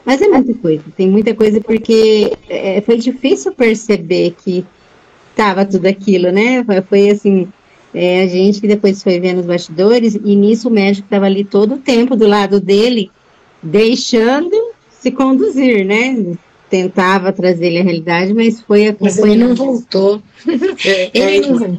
Mas é muita coisa, tem muita coisa porque foi difícil perceber que tava tudo aquilo, né? Foi assim, a gente que depois foi vendo os bastidores, e nisso o médico estava ali todo o tempo do lado dele, deixando se conduzir, né? Tentava trazer ele à realidade, mas foi Mas ele não voltou. Ele não voltou.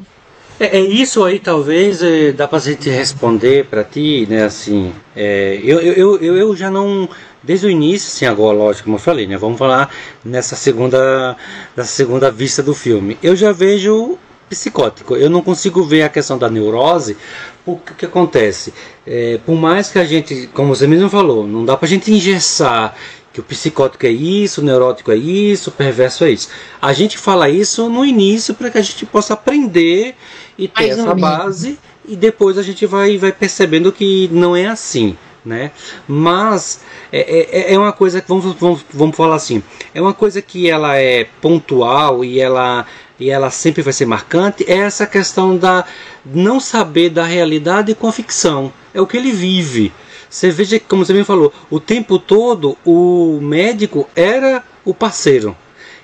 Isso aí talvez dá pra gente responder pra ti, né, assim, eu já não, desde o início, assim, agora, lógico, como eu falei, né, vamos falar nessa segunda vista do filme, eu já vejo psicótico, eu não consigo ver a questão da neurose, porque o que acontece, por mais que a gente, como você mesmo falou, não dá pra gente engessar que o psicótico é isso, o neurótico é isso, o perverso é isso. A gente fala isso no início para que a gente possa aprender e ter essa base, e depois a gente vai percebendo que não é assim, né? Mas é uma coisa que, vamos falar assim, é uma coisa que ela é pontual e ela sempre vai ser marcante, é essa questão da não saber da realidade com a ficção. É o que ele vive. Você veja que, como você me falou, o tempo todo o médico era o parceiro.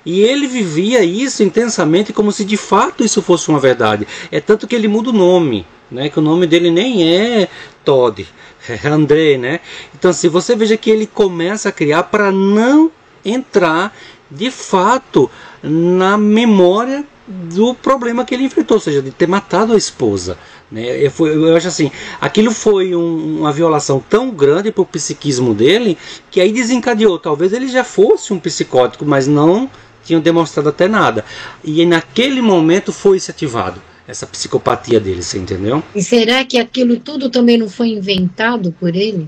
E ele vivia isso intensamente como se de fato isso fosse uma verdade. É tanto que ele muda o nome, né? Que o nome dele nem é Todd, é André, né? Então, se você veja que ele começa a criar para não entrar de fato na memória do problema que ele enfrentou, ou seja, de ter matado a esposa, né? Eu acho assim, aquilo foi uma violação tão grande para o psiquismo dele, que aí desencadeou, talvez ele já fosse um psicótico, mas não tinham demonstrado até nada, e naquele momento foi se ativado essa psicopatia dele, você entendeu? E será que aquilo tudo também não foi inventado por ele?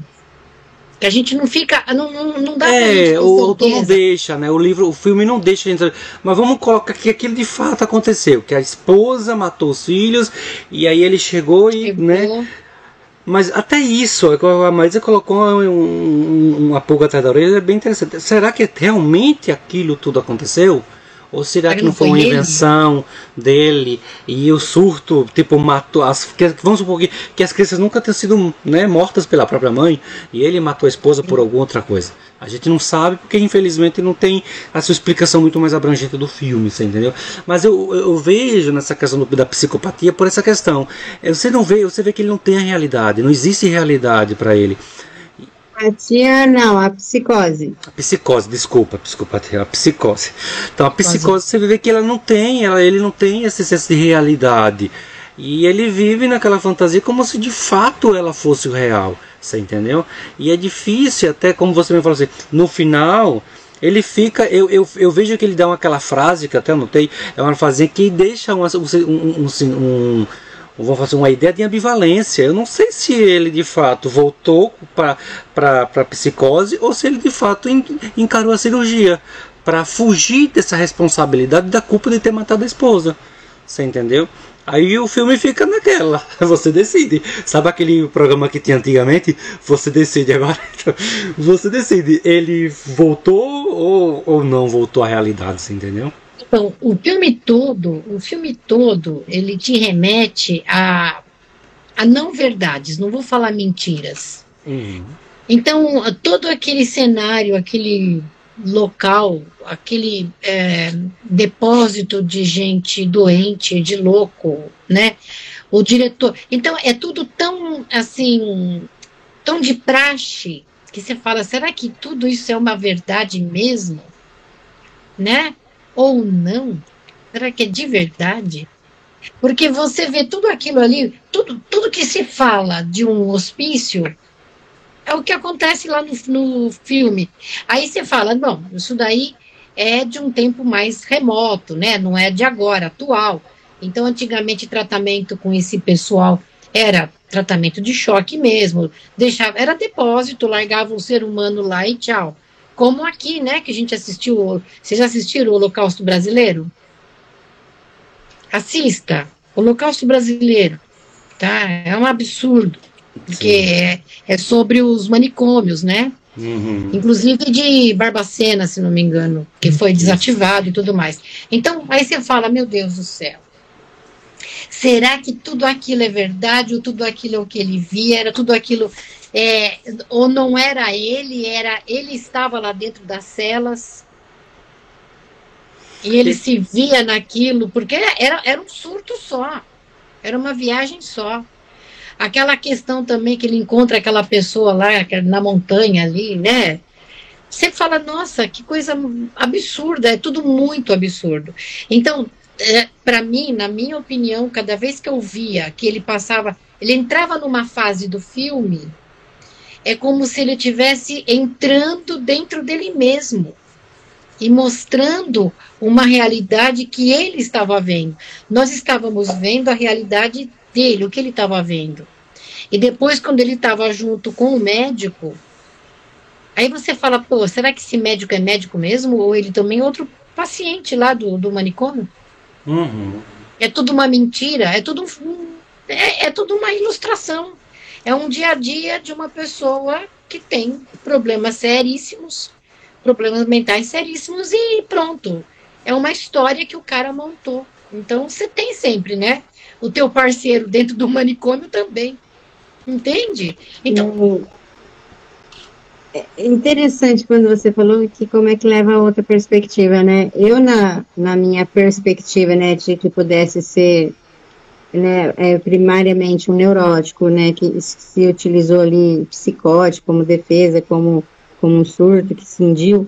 Que a gente não fica, não dá pra gente ter o autor não deixa, né? O filme não deixa a gente, mas vamos colocar que aquilo de fato aconteceu, que a esposa matou os filhos e aí ele chegou e, né? Mas até isso, a Marisa colocou uma pulga atrás da orelha, é bem interessante. Será que realmente aquilo tudo aconteceu? Ou será que não foi uma invenção dele e o surto, tipo, matou vamos supor que as crianças nunca tenham sido, né, mortas pela própria mãe e ele matou a esposa por alguma outra coisa. A gente não sabe porque infelizmente não tem a sua explicação muito mais abrangente do filme, você entendeu? Mas eu vejo nessa questão da psicopatia por essa questão. Você vê que ele não tem a realidade, não existe realidade para ele. A psicose. A psicose, desculpa, a psicose. Então a psicose você vê que ele não tem esse senso de realidade. E ele vive naquela fantasia como se de fato ela fosse o real. Você entendeu? E é difícil, até como você me falou assim, no final ele fica. Eu vejo que ele dá aquela frase que eu até anotei, é uma frase que deixa vou fazer uma ideia de ambivalência. Eu não sei se ele de fato voltou para a psicose ou se ele de fato encarou a cirurgia para fugir dessa responsabilidade da culpa de ter matado a esposa. Você entendeu? Aí o filme fica naquela, você decide. Sabe aquele programa que tinha antigamente? Você decide agora. Você decide, ele voltou ou não voltou à realidade, você entendeu? Então, o filme todo, ele te remete a não verdades, não vou falar mentiras. Então, todo aquele cenário, aquele local, aquele depósito de gente doente, de louco, né? O diretor. Então, é tudo tão, assim, tão de praxe, que você fala, será que tudo isso é uma verdade mesmo? Né? Ou não? Será que é de verdade? Porque você vê tudo aquilo ali, tudo que se fala de um hospício é o que acontece lá no filme. Aí você fala, bom, isso daí é de um tempo mais remoto, né? Não é de agora, atual. Então, antigamente, tratamento com esse pessoal era tratamento de choque mesmo. Era depósito, largava o ser humano lá e tchau. Como aqui, né, que a gente assistiu. Vocês já assistiram o Holocausto Brasileiro? Assista. Holocausto Brasileiro. Tá? É um absurdo. Porque é sobre os manicômios, né? Inclusive de Barbacena, se não me engano, que foi desativado e tudo mais. Então, aí você fala, meu Deus do céu. Será que tudo aquilo é verdade ou tudo aquilo é o que ele via? Era tudo aquilo Ou não era ele estava lá dentro das celas e ele se via naquilo, porque era um surto só, era uma viagem só. Aquela questão também que ele encontra aquela pessoa lá na montanha ali, né? Você fala, nossa, que coisa absurda, é tudo muito absurdo. Então, para mim, na minha opinião, cada vez que eu via que ele entrava numa fase do filme, é como se ele estivesse entrando dentro dele mesmo e mostrando uma realidade que ele estava vendo. Nós estávamos vendo a realidade dele, o que ele estava vendo. E depois, quando ele estava junto com o médico, aí você fala, pô, será que esse médico é médico mesmo? Ou ele também é outro paciente lá do manicômio? Uhum. É tudo uma mentira, é tudo uma ilustração. É um dia a dia de uma pessoa que tem problemas seríssimos, problemas mentais seríssimos e pronto. É uma história que o cara montou. Então, você tem sempre, né? O teu parceiro dentro do manicômio também. Entende? Então... É interessante quando você falou que como é que leva a outra perspectiva, né? Eu, na minha perspectiva, né, de que pudesse ser, né, primariamente um neurótico, né, que se utilizou ali psicótico como defesa, como um surto que cindiu,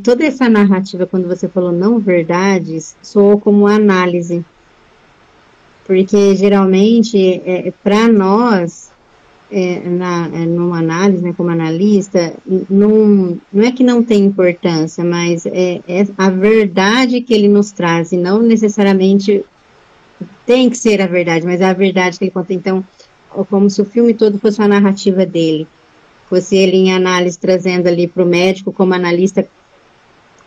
toda essa narrativa, quando você falou não verdades, soou como análise. Porque, geralmente, para nós, numa análise, né, como analista, não é que não tem importância, mas é a verdade que ele nos traz, e não necessariamente tem que ser a verdade, mas é a verdade que ele conta. Então, como se o filme todo fosse uma narrativa dele, fosse ele em análise trazendo ali para o médico como analista,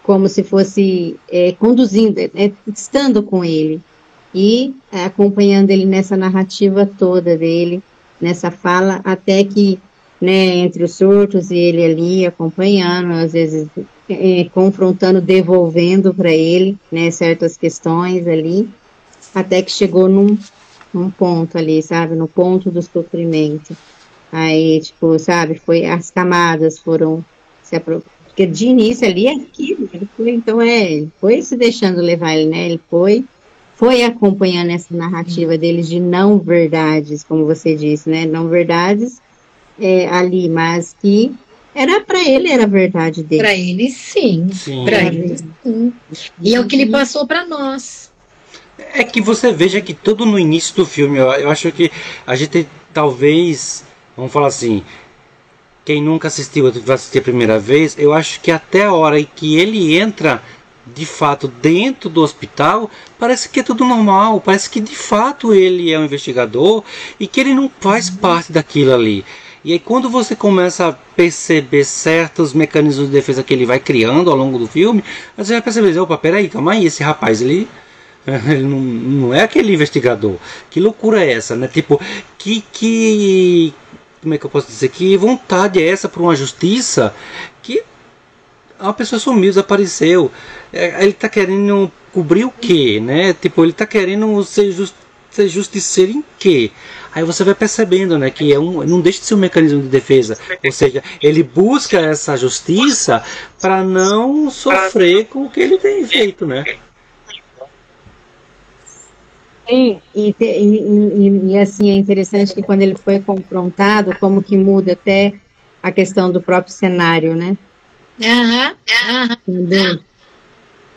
como se fosse conduzindo, estando com ele e acompanhando ele nessa narrativa toda dele, nessa fala, até que, né, entre os surtos e ele ali acompanhando, às vezes confrontando, devolvendo para ele, né, certas questões ali, até que chegou num ponto ali, sabe, no ponto do sofrimento. Aí, tipo, sabe, as camadas foram porque de início ali é aquilo, ele foi, então ele foi se deixando levar ele, né, ele foi acompanhando essa narrativa deles de não verdades, como você disse, né? Não verdades ali, mas que para ele era a verdade dele. Para ele, sim. Para ele, sim. E é o que ele passou para nós. É que você veja que tudo no início do filme, eu acho que a gente talvez, vamos falar assim, quem nunca assistiu, vai assistir a primeira vez, eu acho que até a hora em que ele entra de fato dentro do hospital, parece que é tudo normal, parece que de fato ele é um investigador e que ele não faz parte daquilo ali. E aí quando você começa a perceber certos mecanismos de defesa que ele vai criando ao longo do filme, você vai perceber, opa, peraí, calma aí, esse rapaz, ele não é aquele investigador. Que loucura é essa, né? Tipo, como é que eu posso dizer? Que vontade é essa para uma justiça que uma pessoa sumiu, desapareceu. Ele está querendo cobrir o quê, né? Tipo, ele está querendo ser justiceiro em quê? Aí você vai percebendo, né, que não deixa de ser um mecanismo de defesa. Ou seja, ele busca essa justiça para não sofrer com o que ele tem feito, né? Sim, e assim, é interessante que quando ele foi confrontado, como que muda até a questão do próprio cenário, né? Entendeu?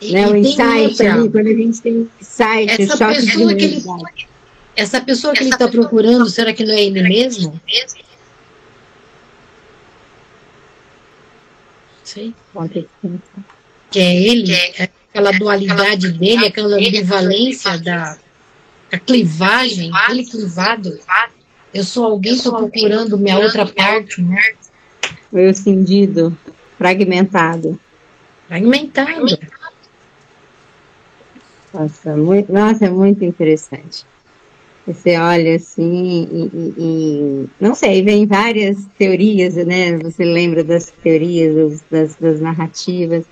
Né, o insight ali, quando a gente tem insight, o choque de realidade. Essa pessoa que ele está procurando, será que não é ele mesmo? Sei. Que é ele, aquela dualidade dele, aquela ambivalência da clivagem, ele clivado. Eu sou alguém, estou procurando minha outra parte, né? Eu cindido, fragmentado. Nossa, é muito interessante. Você olha assim e não sei, vem várias teorias, né? Você lembra das teorias, das narrativas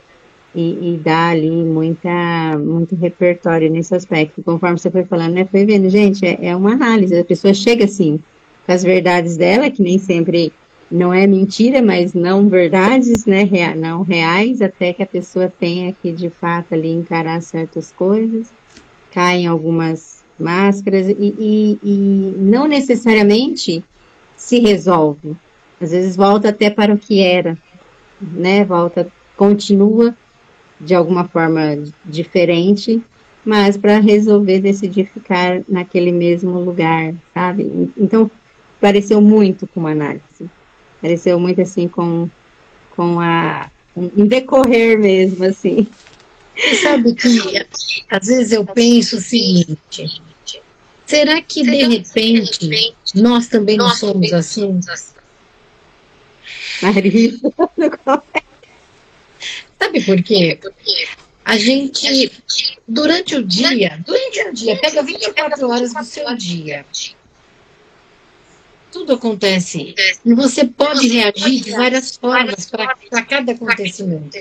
e dá ali muito repertório nesse aspecto. Conforme você foi falando, né? Foi vendo, gente, é uma análise, a pessoa chega assim, as verdades dela, que nem sempre não é mentira, mas não verdades, né, não reais, até que a pessoa tenha que, de fato, ali encarar certas coisas, caem algumas máscaras e não necessariamente se resolve. Às vezes volta até para o que era, né, continua de alguma forma diferente, mas para resolver decidir ficar naquele mesmo lugar, sabe? Então, pareceu muito com uma análise. Pareceu muito assim com um decorrer mesmo, assim. Você sabe que às vezes eu penso o seguinte: será que de repente nós também não somos assim? Marisa, Sabe por quê? A gente, durante o dia, pega 24 horas do seu dia. Tudo acontece. E você pode reagir de várias formas para cada acontecimento.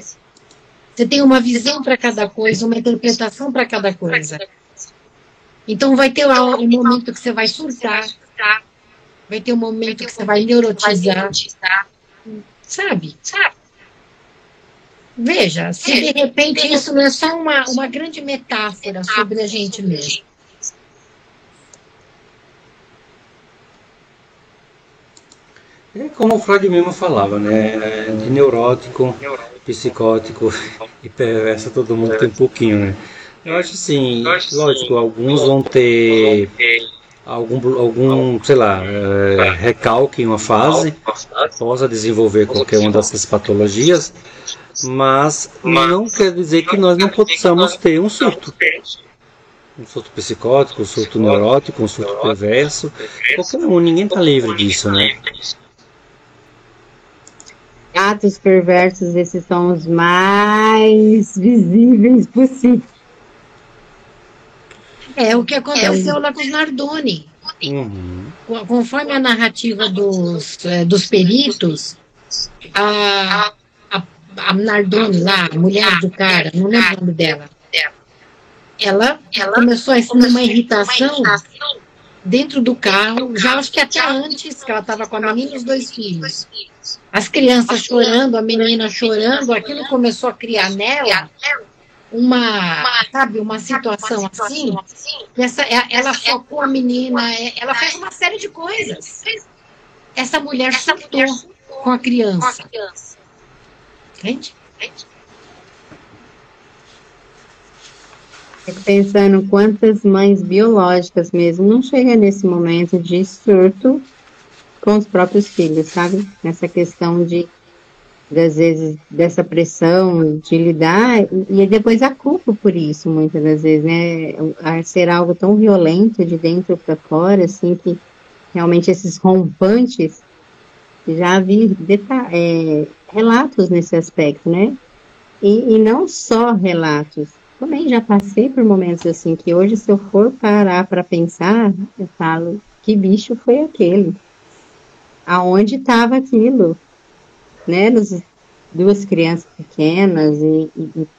Você tem uma visão para cada coisa, uma interpretação para cada coisa. Então vai ter um momento que você vai surtar, vai ter um momento que você vai neurotizar, sabe? Veja, se de repente isso não é só uma grande metáfora sobre a gente mesmo. É como o Freud mesmo falava, né? De neurótico, psicótico e perverso todo mundo tem um pouquinho, né? Eu acho assim, lógico, alguns vão ter algum sei lá, recalque em uma fase, possa desenvolver qualquer uma dessas patologias, mas não quer dizer que nós não possamos ter um surto psicótico, um surto neurótico, um surto perverso, qualquer um, ninguém está livre disso, né? Atos perversos, esses são os mais visíveis possíveis. É o que aconteceu lá com os Nardoni. Uhum. Conforme a narrativa dos peritos, a Nardoni lá, a mulher do cara, não lembro o nome dela, ela começou a ter uma irritação dentro do carro, já acho que até antes, que ela estava com a menina e os 2 filhos. As crianças chorando, a menina chorando, aquilo começou a criar nela uma situação assim, ela focou a menina, ela fez uma série de coisas. Essa mulher surtou com a criança. Entende? Fico pensando quantas mães biológicas mesmo não chegam nesse momento de surto com os próprios filhos, sabe? Nessa questão às vezes, dessa pressão de lidar, e depois a culpa por isso, muitas das vezes, né? A ser algo tão violento de dentro para fora, assim, que realmente esses rompantes, já vi relatos nesse aspecto, né? E não só relatos, também já passei por momentos assim, que hoje, se eu for parar para pensar, eu falo, que bicho foi aquele? Aonde estava aquilo? Né, 2 crianças pequenas e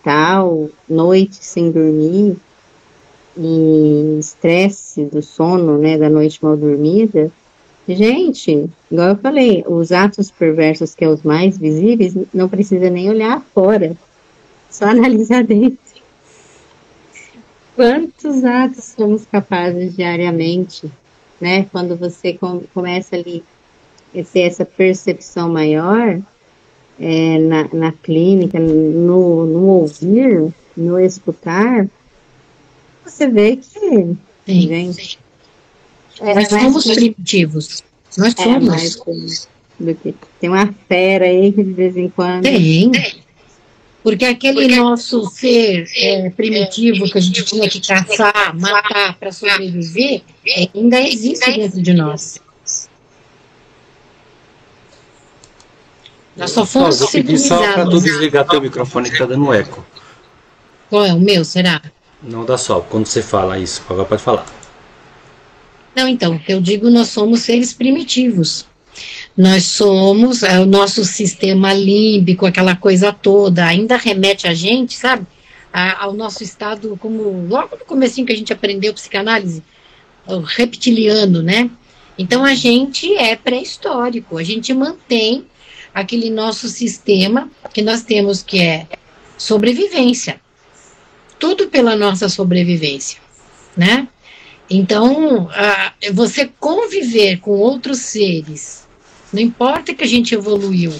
tal, noite sem dormir, e estresse do sono, né, da noite mal dormida. Gente, igual eu falei, os atos perversos, que é os mais visíveis, não precisa nem olhar fora, só analisar dentro. Quantos atos somos capazes diariamente, né, quando você começa ali a ter essa percepção maior, na clínica, no ouvir, no escutar, você vê que, sim, gente, nós somos primitivos. Nós somos. Mais do que, tem uma fera aí que de vez em quando... Tem. Porque aquele nosso ser primitivo que a gente tinha que caçar, matar para sobreviver, ainda existe dentro de nós. Nós só fomos Vou pedir só para tu civilizados. desligar teu microfone que tá dando eco. Qual é o meu, será? Não dá só, quando você fala isso, agora pode falar. Não, então, eu digo, nós somos seres primitivos. Nós somos, o nosso sistema límbico, aquela coisa toda, ainda remete a gente, sabe? Ao nosso estado, como logo no comecinho que a gente aprendeu psicanálise, o reptiliano, né? Então a gente é pré-histórico, a gente mantém aquele nosso sistema que nós temos, que é sobrevivência. Tudo pela nossa sobrevivência, né? Então, você conviver com outros seres, não importa que a gente evoluiu,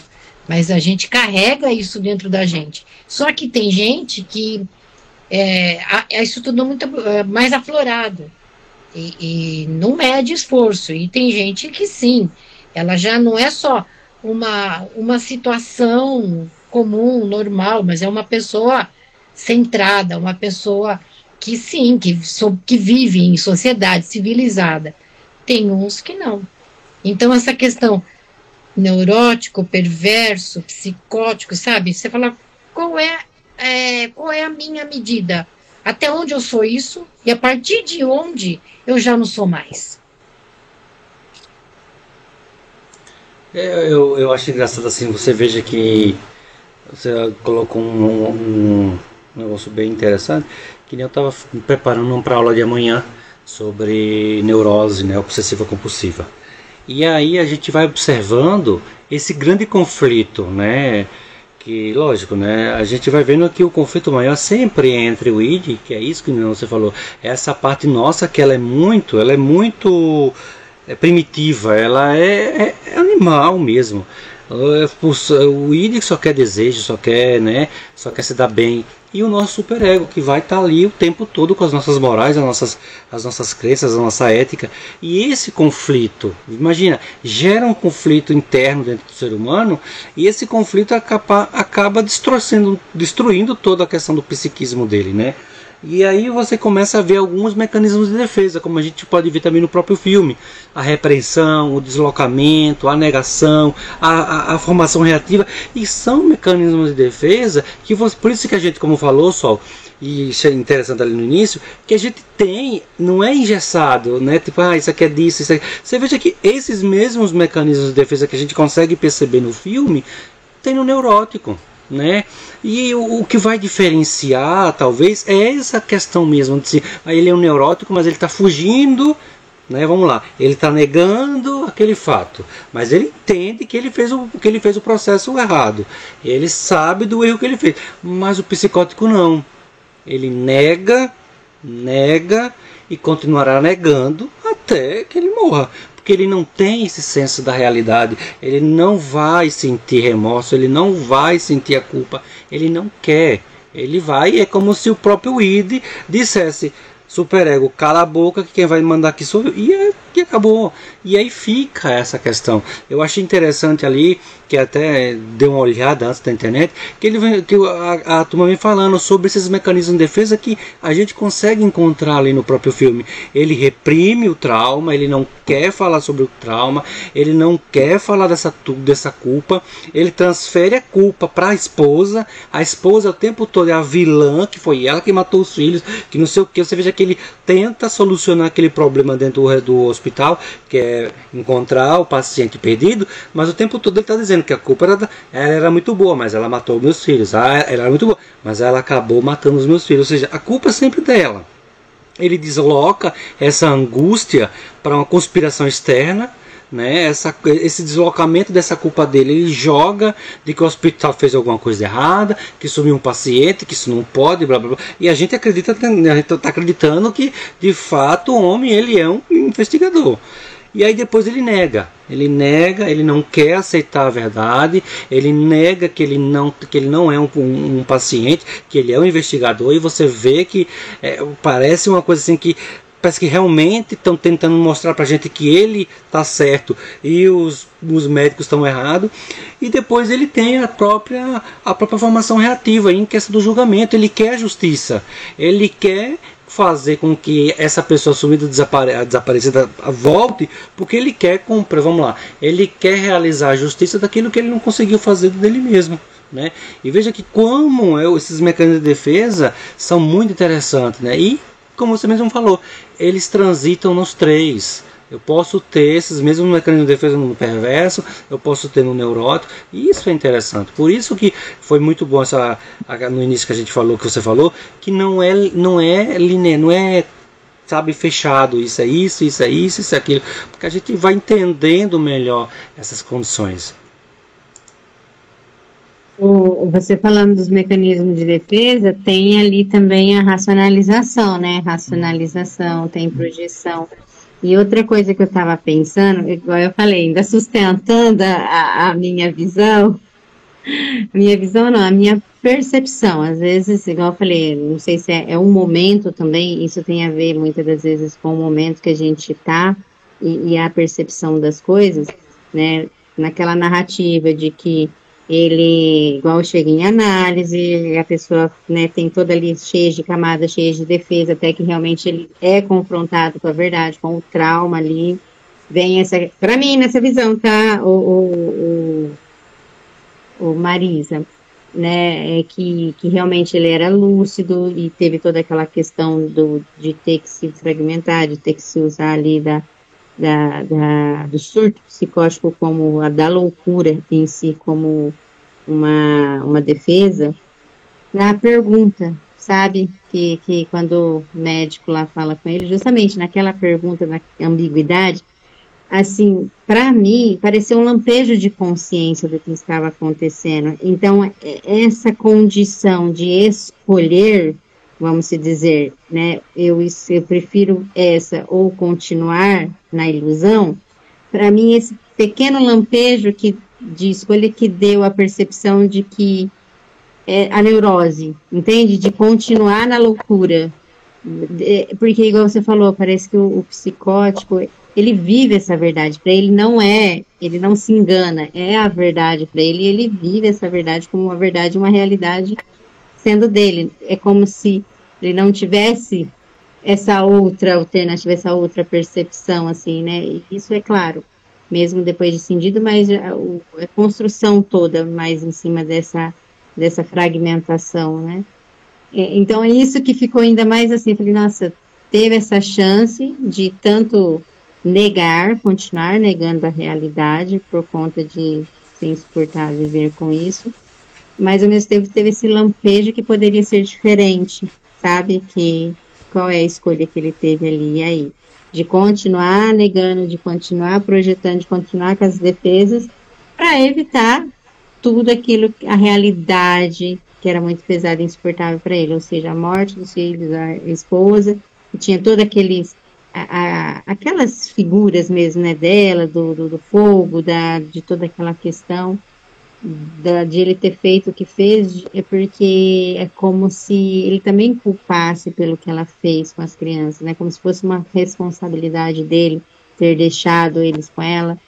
mas a gente carrega isso dentro da gente. Só que tem gente que isso tudo muito mais aflorado e não mede esforço. E tem gente que sim, ela já não é só uma situação comum, normal, mas é uma pessoa centrada, uma pessoa que sim, que vive em sociedade civilizada. Tem uns que não. Então, essa questão neurótico, perverso, psicótico, sabe? Você fala, qual é a minha medida? Até onde eu sou isso? E a partir de onde eu já não sou mais? Eu acho engraçado assim, você veja que você colocou um negócio bem interessante, que nem eu estava me preparando para a aula de amanhã sobre neurose, né, obsessiva compulsiva. E aí a gente vai observando esse grande conflito, né, que lógico, né, a gente vai vendo que o conflito maior sempre é entre o id, que é isso que você falou, essa parte nossa que ela é muito primitiva, ela é animal mesmo. O id só quer desejo, só quer se dar bem. E o nosso superego, que vai estar ali o tempo todo com as nossas morais, as nossas crenças, a nossa ética. E esse conflito, imagina, gera um conflito interno dentro do ser humano, e esse conflito acaba destruindo toda a questão do psiquismo dele, né? E aí você começa a ver alguns mecanismos de defesa, como a gente pode ver também no próprio filme. A repreensão, o deslocamento, a negação, a formação reativa. E são mecanismos de defesa que por isso que a gente, como falou, Sol, e isso é interessante ali no início, que a gente tem, não é engessado, né? Tipo, isso aqui é disso, isso aqui. Você veja que esses mesmos mecanismos de defesa que a gente consegue perceber no filme, tem no neurótico, né? E o que vai diferenciar talvez é essa questão mesmo de ele é um neurótico, mas ele está fugindo, né? Vamos lá, ele está negando aquele fato, mas ele entende que ele fez o processo errado, ele sabe do erro que ele fez, mas o psicótico não, ele nega e continuará negando até que ele morra. Porque ele não tem esse senso da realidade, ele não vai sentir remorso, ele não vai sentir a culpa, ele não quer, ele vai, é como se o próprio id dissesse, superego, cala a boca que quem vai mandar aqui sou eu, e acabou. E aí fica essa questão. Eu achei interessante ali, que até dei uma olhada antes da internet, que a turma vem falando sobre esses mecanismos de defesa que a gente consegue encontrar ali no próprio filme. Ele reprime o trauma, ele não quer falar sobre o trauma, ele não quer falar dessa culpa, ele transfere a culpa para a esposa o tempo todo é a vilã, que foi ela que matou os filhos, que não sei o que. Você veja que ele tenta solucionar aquele problema dentro do hospital, que é encontrar o paciente perdido, mas o tempo todo ele está dizendo que a culpa ela era muito boa, mas ela matou meus filhos. Ela era muito boa, mas ela acabou matando os meus filhos. Ou seja, a culpa é sempre dela. Ele desloca essa angústia para uma conspiração externa, né? Esse deslocamento dessa culpa dele, ele joga de que o hospital fez alguma coisa errada, que sumiu um paciente, que isso não pode, blá blá blá. E a gente está acreditando que de fato o homem ele é um investigador. E aí depois ele nega, ele não quer aceitar a verdade, ele nega que ele não é um paciente, que ele é um investigador, e você vê que parece uma coisa assim que parece que realmente estão tentando mostrar pra gente que ele está certo e os médicos estão errados. E depois ele tem a própria formação reativa em questão do julgamento, ele quer justiça, ele quer fazer com que essa pessoa sumida, desaparecida volte, porque ele quer cumprir, ele quer realizar a justiça daquilo que ele não conseguiu fazer dele mesmo, né? E veja que como esses mecanismos de defesa são muito interessantes, né? E como você mesmo falou, eles transitam nos três. Eu posso ter esses mesmos mecanismos de defesa no perverso, eu posso ter no neurótico, e isso é interessante. Por isso que foi muito bom no início que a gente falou, que você falou, que não é linear, não é sabe, fechado, isso é isso, isso é isso, isso é aquilo, porque a gente vai entendendo melhor essas condições. Você falando dos mecanismos de defesa, tem ali também a racionalização, né? Racionalização, tem projeção. E outra coisa que eu estava pensando, igual eu falei, ainda sustentando a minha visão não, a minha percepção. Às vezes, igual eu falei, não sei se é um momento também, isso tem a ver muitas das vezes com o momento que a gente está e a percepção das coisas, né? Naquela narrativa de que ele, igual chega em análise, a pessoa, né, tem toda ali cheia de camadas, cheia de defesa, até que realmente ele é confrontado com a verdade, com o trauma ali. Vem essa, para mim, nessa visão, tá? O Marisa, né, que realmente ele era lúcido e teve toda aquela questão de ter que se fragmentar, de ter que se usar ali do surto psicótico como a da loucura em si, como uma defesa, na pergunta, sabe, que quando o médico lá fala com ele, justamente naquela pergunta, na ambiguidade, assim, para mim, pareceu um lampejo de consciência do que estava acontecendo. Então, essa condição de escolher, vamos dizer, né, eu prefiro essa ou continuar na ilusão, para mim, esse pequeno lampejo de escolha que deu a percepção de que a neurose, entende? De continuar na loucura. Porque, igual você falou, parece que o psicótico, ele vive essa verdade. Para ele ele não se engana, é a verdade para ele, e ele vive essa verdade como uma verdade, uma realidade sendo dele. É como se ele não tivesse essa outra alternativa, essa outra percepção, assim, né? E isso é claro, mesmo depois de cindido, mas a construção toda mais em cima dessa fragmentação, né? Então é isso que ficou ainda mais assim, eu falei, nossa, teve essa chance de tanto continuar negando a realidade por conta de se insuportar viver com isso, mas ao mesmo tempo teve esse lampejo que poderia ser diferente, sabe? Qual é a escolha que ele teve ali, e aí? De continuar negando, de continuar projetando, de continuar com as defesas, para evitar tudo aquilo, a realidade que era muito pesada e insuportável para ele, ou seja, a morte dos filhos, a esposa, e tinha todas aquelas figuras mesmo, né, dela, do fogo, de toda aquela questão de ele ter feito o que fez, é porque é como se ele também culpasse pelo que ela fez com as crianças, né, como se fosse uma responsabilidade dele ter deixado eles com ela,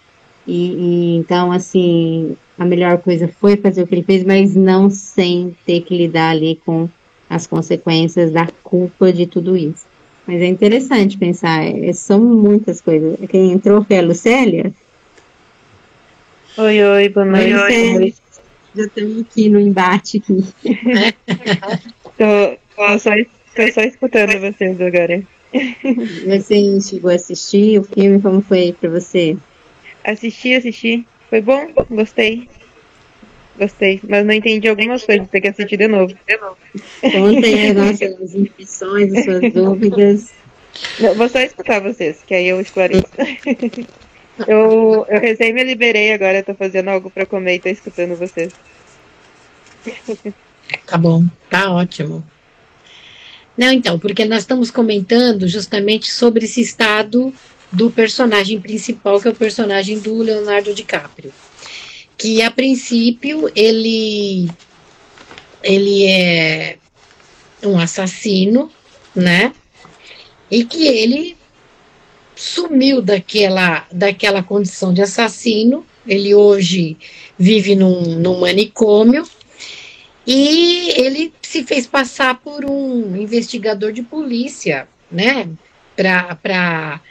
e então, assim, a melhor coisa foi fazer o que ele fez, mas não sem ter que lidar ali com as consequências da culpa de tudo isso. Mas é interessante pensar, são muitas coisas. Quem entrou foi a Lucélia? Oi, boa noite. Oi, Lucélia. Já estamos aqui no embate. Tô só escutando vocês agora. Você chegou a assistir o filme? Como foi para você? Assisti. Foi bom? Gostei, mas não entendi algumas coisas, tem que assistir de novo. Conta aí as nossas impressões, as suas dúvidas. Não, vou só escutar vocês, que aí eu esclareço. Eu recém me liberei agora, tô fazendo algo pra comer e tô escutando vocês. Tá bom, tá ótimo. Não, então, porque nós estamos comentando justamente sobre esse estado do personagem principal, que é o personagem do Leonardo DiCaprio, que a princípio ele é um assassino, né? E que ele sumiu daquela condição de assassino. Ele hoje vive num manicômio e ele se fez passar por um investigador de polícia, né? Para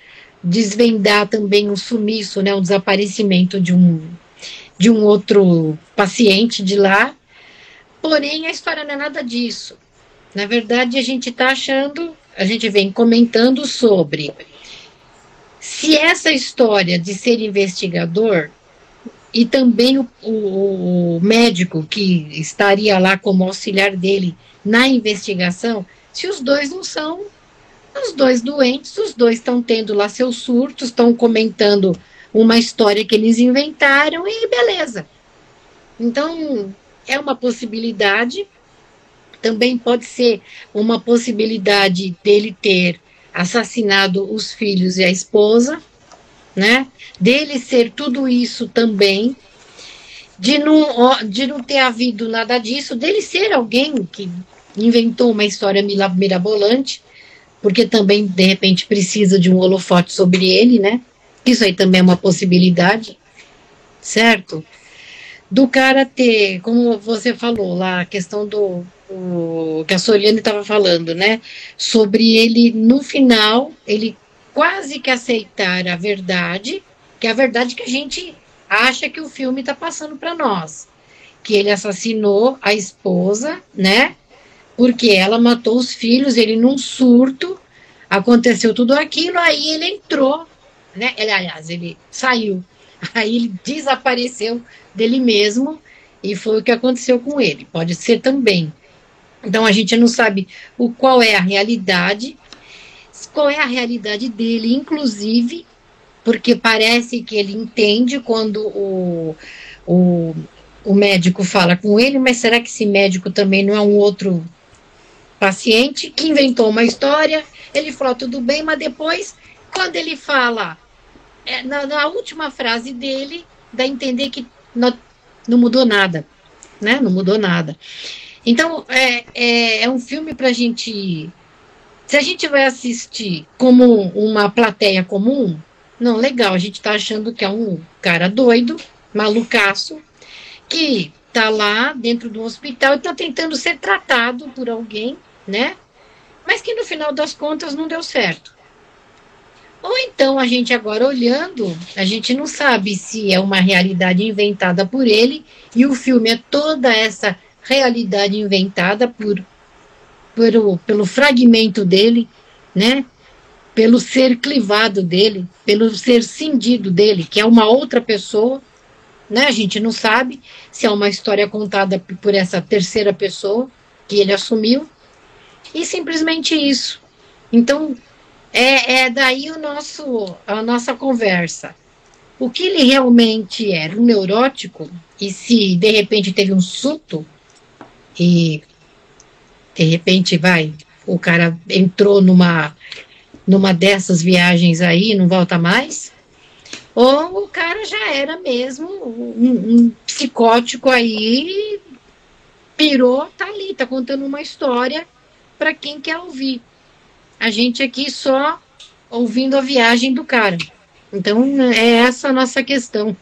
desvendar também um sumiço, né? Um desaparecimento de um outro paciente de lá. Porém, a história não é nada disso. Na verdade, a gente vem comentando sobre se essa história de ser investigador e também o médico que estaria lá como auxiliar dele na investigação, se os dois não são Os dois doentes, os dois estão tendo lá seus surtos, estão comentando uma história que eles inventaram e beleza. Então, é uma possibilidade. Também pode ser uma possibilidade dele ter assassinado os filhos e a esposa, né? Dele ser tudo isso também, de não ter havido nada disso, dele ser alguém que inventou uma história mirabolante, porque também, de repente, precisa de um holofote sobre ele, né? Isso aí também é uma possibilidade, certo? Do cara ter, como você falou lá, a questão que a Soliane estava falando, né? Sobre ele, no final, ele quase que aceitar a verdade, que é a verdade que a gente acha que o filme está passando para nós. Que ele assassinou a esposa, né? Porque ela matou os filhos, ele num surto, aconteceu tudo aquilo, aí ele entrou, né? Aliás, ele saiu, aí ele desapareceu dele mesmo e foi o que aconteceu com ele. Pode ser também. Então a gente não sabe qual é a realidade dele, inclusive, porque parece que ele entende quando o médico fala com ele, mas será que esse médico também não é um outro paciente que inventou uma história? Ele falou, tudo bem, mas depois, quando ele fala, na última frase dele, dá a entender que não mudou nada, né? Não mudou nada. Então, é um filme para a gente... Se a gente vai assistir como uma plateia comum, não, legal, a gente está achando que é um cara doido, malucaço, que está lá dentro do hospital e está tentando ser tratado por alguém, né? Mas que no final das contas não deu certo. Ou então a gente agora olhando, a gente não sabe se é uma realidade inventada por ele e o filme é toda essa realidade inventada pelo fragmento dele, né? Pelo ser clivado dele, pelo ser cindido dele, que é uma outra pessoa, né? A gente não sabe se é uma história contada por essa terceira pessoa que ele assumiu, e simplesmente isso. Então, é daí a nossa conversa. O que ele realmente era, um neurótico, e se de repente teve um surto, e de repente o cara entrou numa dessas viagens aí, não volta mais, ou o cara já era mesmo um psicótico aí, pirou, tá ali, tá contando uma história para quem quer ouvir. A gente aqui só ouvindo a viagem do cara. Então, é essa a nossa questão.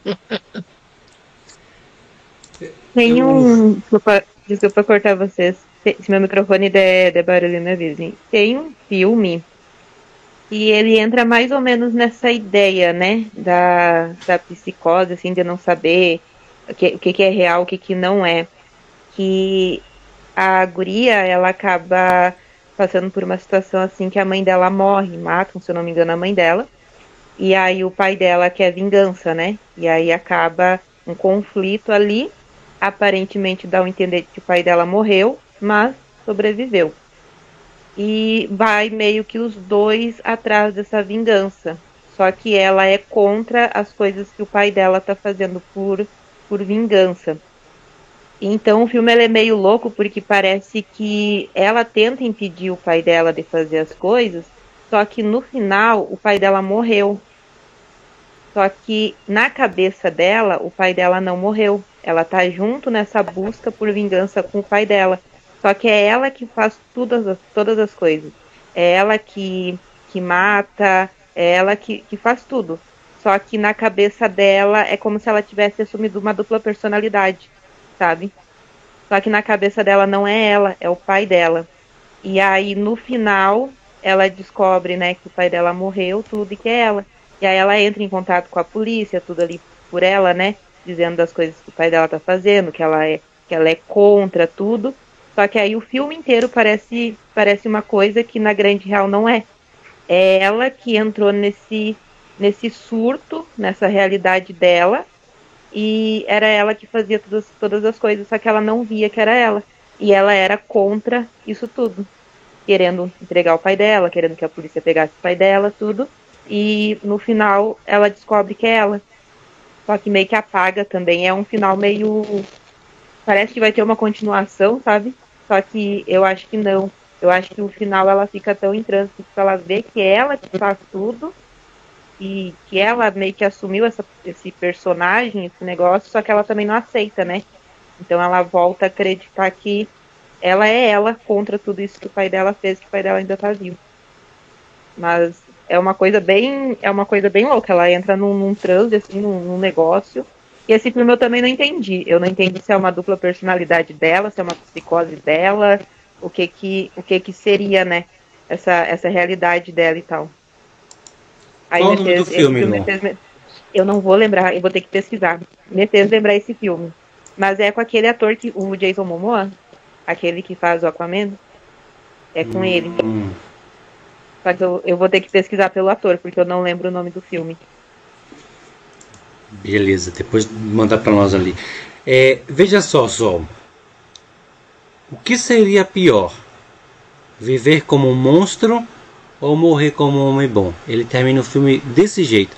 Tem desculpa cortar vocês, se meu microfone der barulho, me avisem. Tem um filme e ele entra mais ou menos nessa ideia, né, da psicose, assim, de não saber o que é real, o que não é. Que a guria, ela acaba passando por uma situação assim que a mãe dela morre, matam, se eu não me engano, a mãe dela. E aí o pai dela quer vingança, né? E aí acaba um conflito ali. Aparentemente dá a entender que o pai dela morreu, mas sobreviveu. E vai meio que os dois atrás dessa vingança. Só que ela é contra as coisas que o pai dela tá fazendo por vingança. Então o filme é meio louco porque parece que ela tenta impedir o pai dela de fazer as coisas, só que no final o pai dela morreu. Só que na cabeça dela, o pai dela não morreu. Ela tá junto nessa busca por vingança com o pai dela. Só que é ela que faz todas as coisas. É ela que mata, é ela que faz tudo. Só que na cabeça dela é como se ela tivesse assumido uma dupla personalidade, sabe? Só que na cabeça dela não é ela, é o pai dela. E aí no final ela descobre, né, que o pai dela morreu, tudo, e que é ela. E aí ela entra em contato com a polícia, tudo ali por ela, né, dizendo das coisas que o pai dela tá fazendo, que ela é contra tudo. Só que aí o filme inteiro parece uma coisa que na grande real não é. É ela que entrou nesse surto, nessa realidade dela, e era ela que fazia todas as coisas, só que ela não via que era ela. E ela era contra isso tudo. querendo entregar o pai dela, querendo que a polícia pegasse o pai dela, tudo. E no final ela descobre que é ela. Só que meio que apaga também. É um final meio... Parece que vai ter uma continuação, sabe? Só que eu acho que não. Eu acho que no final ela fica tão em transe que ela vê que é ela que faz tudo e que ela meio que assumiu esse personagem, esse negócio, só que ela também não aceita, né? Então ela volta a acreditar que ela é ela contra tudo isso que o pai dela fez, que o pai dela ainda tá vivo. Mas é uma coisa bem louca. Ela entra num transe, assim, num negócio. E esse filme eu também não entendi. Eu não entendi se é uma dupla personalidade dela, se é uma psicose dela, o que seria, né? Essa realidade dela e tal. Aí qual o nome do filme, eu não vou lembrar, eu vou ter que pesquisar. Me fez lembrar esse filme. Mas é com aquele ator, o Jason Momoa, aquele que faz o Aquaman. É com ele. Só que eu vou ter que pesquisar pelo ator, porque eu não lembro o nome do filme. Beleza, depois mandar para nós ali. Veja só, Sol. O que seria pior? Viver como um monstro ou morrer como um homem bom? Ele termina o filme desse jeito.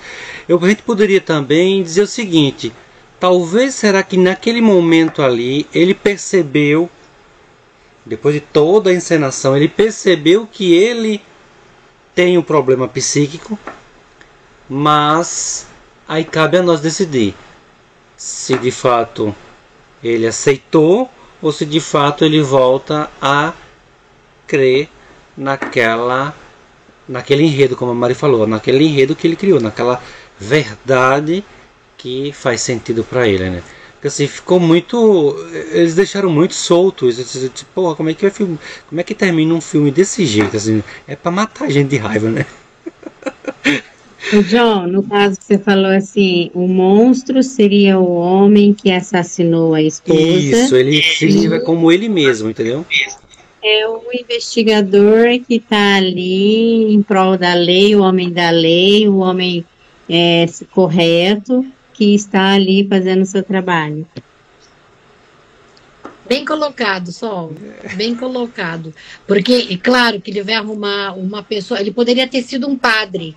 A gente poderia também dizer o seguinte: talvez será que naquele momento ali ele percebeu, depois de toda a encenação, ele percebeu que ele tem um problema psíquico, mas aí cabe a nós decidir se de fato ele aceitou ou se de fato ele volta a crer naquele enredo, como a Mari falou, naquele enredo que ele criou, naquela verdade que faz sentido para ele, né? Porque assim, ficou muito... Eles deixaram muito solto isso. Porra, como é que termina um filme desse jeito? Assim, é pra matar a gente de raiva, né? John, no caso que você falou assim, o monstro seria o homem que assassinou a esposa. Isso, ele se como ele mesmo, entendeu? É o investigador que está ali em prol da lei, o homem da lei, o homem correto, que está ali fazendo o seu trabalho. Bem colocado, Sol. Bem colocado. Porque, é claro que ele vai arrumar uma pessoa... Ele poderia ter sido um padre.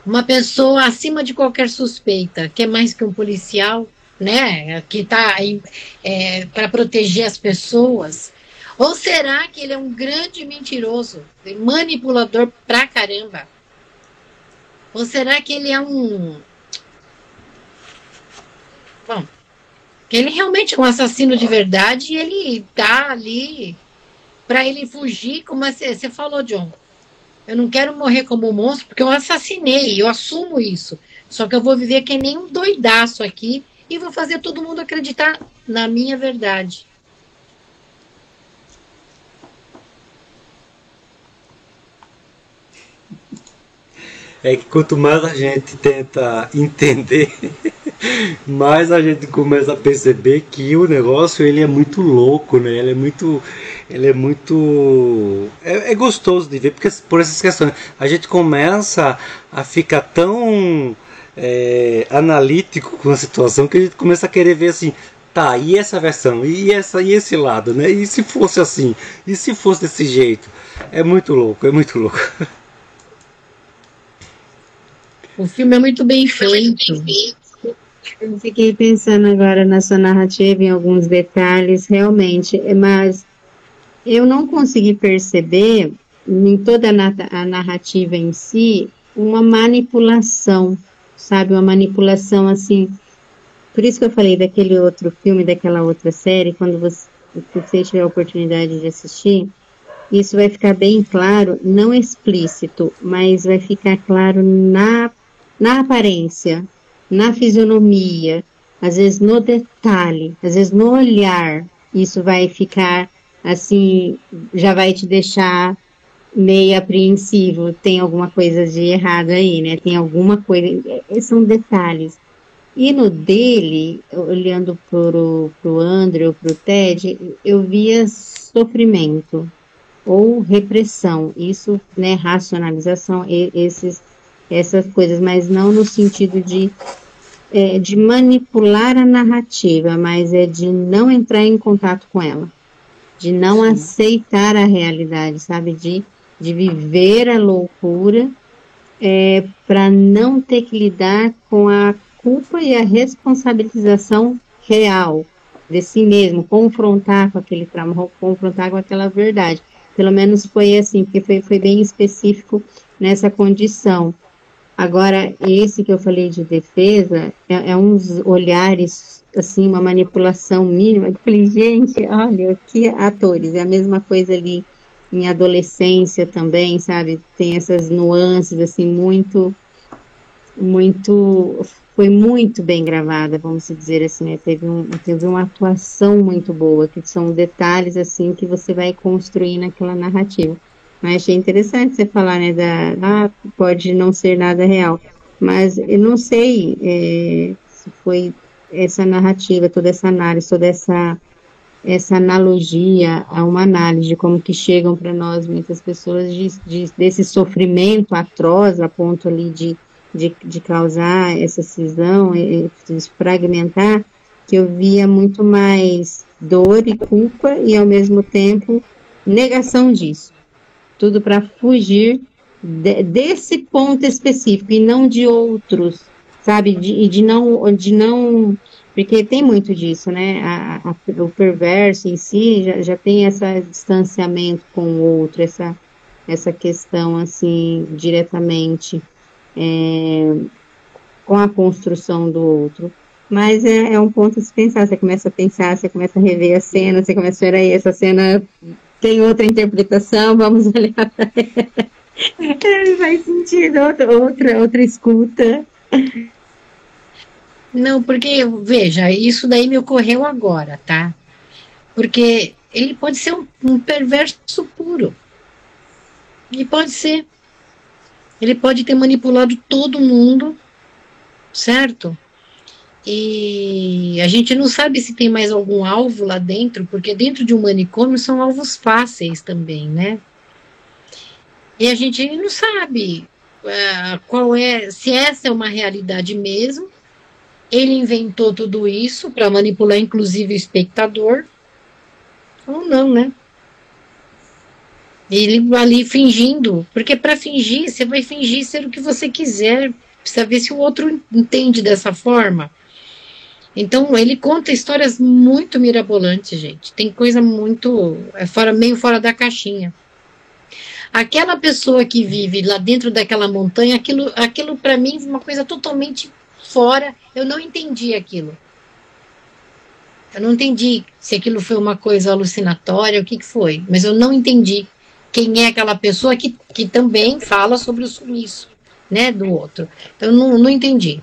Uma pessoa acima de qualquer suspeita, que é mais que um policial, né? Que está para proteger as pessoas. Ou será que ele é um grande mentiroso, manipulador pra caramba? Ou será que ele é Bom, que ele realmente é um assassino de verdade e ele tá ali para ele fugir, como você falou, John. Eu não quero morrer como um monstro porque eu assassinei, eu assumo isso. Só que eu vou viver que nem um doidaço aqui e vou fazer todo mundo acreditar na minha verdade. É que quanto mais a gente tenta entender, mais a gente começa a perceber que o negócio ele é muito louco, né? Ele é muito gostoso de ver, porque por essas questões a gente começa a ficar tão analítico com a situação que a gente começa a querer ver assim, tá, e essa versão, e esse lado, né? E se fosse assim, e se fosse desse jeito? É muito louco, é muito louco. O filme é muito bem feito. Eu fiquei pensando agora na sua narrativa, em alguns detalhes, realmente, mas eu não consegui perceber, em toda a narrativa em si, uma manipulação, sabe? Uma manipulação assim. Por isso que eu falei daquele outro filme, daquela outra série, quando você tiver a oportunidade de assistir, isso vai ficar bem claro, não explícito, mas vai ficar claro na aparência, na fisionomia, às vezes no detalhe, às vezes no olhar. Isso vai ficar assim, já vai te deixar meio apreensivo. Tem alguma coisa de errado aí, né? Tem alguma coisa, são detalhes. E no dele, olhando pro Andrew, pro Ted, eu via sofrimento ou repressão. Isso, né, racionalização, essas coisas, mas não no sentido de manipular a narrativa, mas de não entrar em contato com ela. de não aceitar a realidade, sabe? De viver a loucura para não ter que lidar com a culpa e a responsabilização real de si mesmo, confrontar com aquele trauma, confrontar com aquela verdade. Pelo menos foi assim, porque foi bem específico nessa condição. Agora, esse que eu falei de defesa, é uns olhares, assim, uma manipulação mínima. Eu falei, gente, olha, que atores, é a mesma coisa ali em adolescência também, sabe? Tem essas nuances, assim, foi muito bem gravada, vamos dizer assim, né? Teve uma atuação muito boa, que são detalhes, assim, que você vai construir naquela narrativa. Mas achei interessante você falar, né, pode não ser nada real, mas eu não sei se foi essa narrativa, toda essa análise, toda essa analogia a uma análise de como que chegam para nós muitas pessoas desse sofrimento atroz a ponto ali de causar essa cisão, de fragmentar, que eu via muito mais dor e culpa e ao mesmo tempo negação disso. Tudo para fugir desse ponto específico e não de outros, sabe? De não, porque tem muito disso, né? O perverso em si já tem esse distanciamento com o outro, essa questão assim diretamente com a construção do outro. Mas é um ponto a se pensar. Você começa a pensar, você começa a rever a cena, você começa a ver aí, essa cena tem outra interpretação, vamos olhar para ela. Faz sentido, outra escuta. Não, porque, veja, isso daí me ocorreu agora, tá? Porque ele pode ser um perverso puro. Ele pode ser. Ele pode ter manipulado todo mundo, certo? E a gente não sabe se tem mais algum alvo lá dentro, porque dentro de um manicômio são alvos fáceis também, né? E a gente não sabe se essa é uma realidade mesmo. Ele inventou tudo isso para manipular inclusive o espectador, ou não, né? Ele ali fingindo, porque para fingir, você vai fingir ser o que você quiser, precisa ver se o outro entende dessa forma. Então, ele conta histórias muito mirabolantes, gente. Tem coisa muito... meio fora da caixinha. Aquela pessoa que vive lá dentro daquela montanha, aquilo para mim é uma coisa totalmente fora. Eu não entendi aquilo. Eu não entendi se aquilo foi uma coisa alucinatória, o que foi. Mas eu não entendi quem é aquela pessoa que também fala sobre o sumiço, né, do outro. Então, eu não entendi.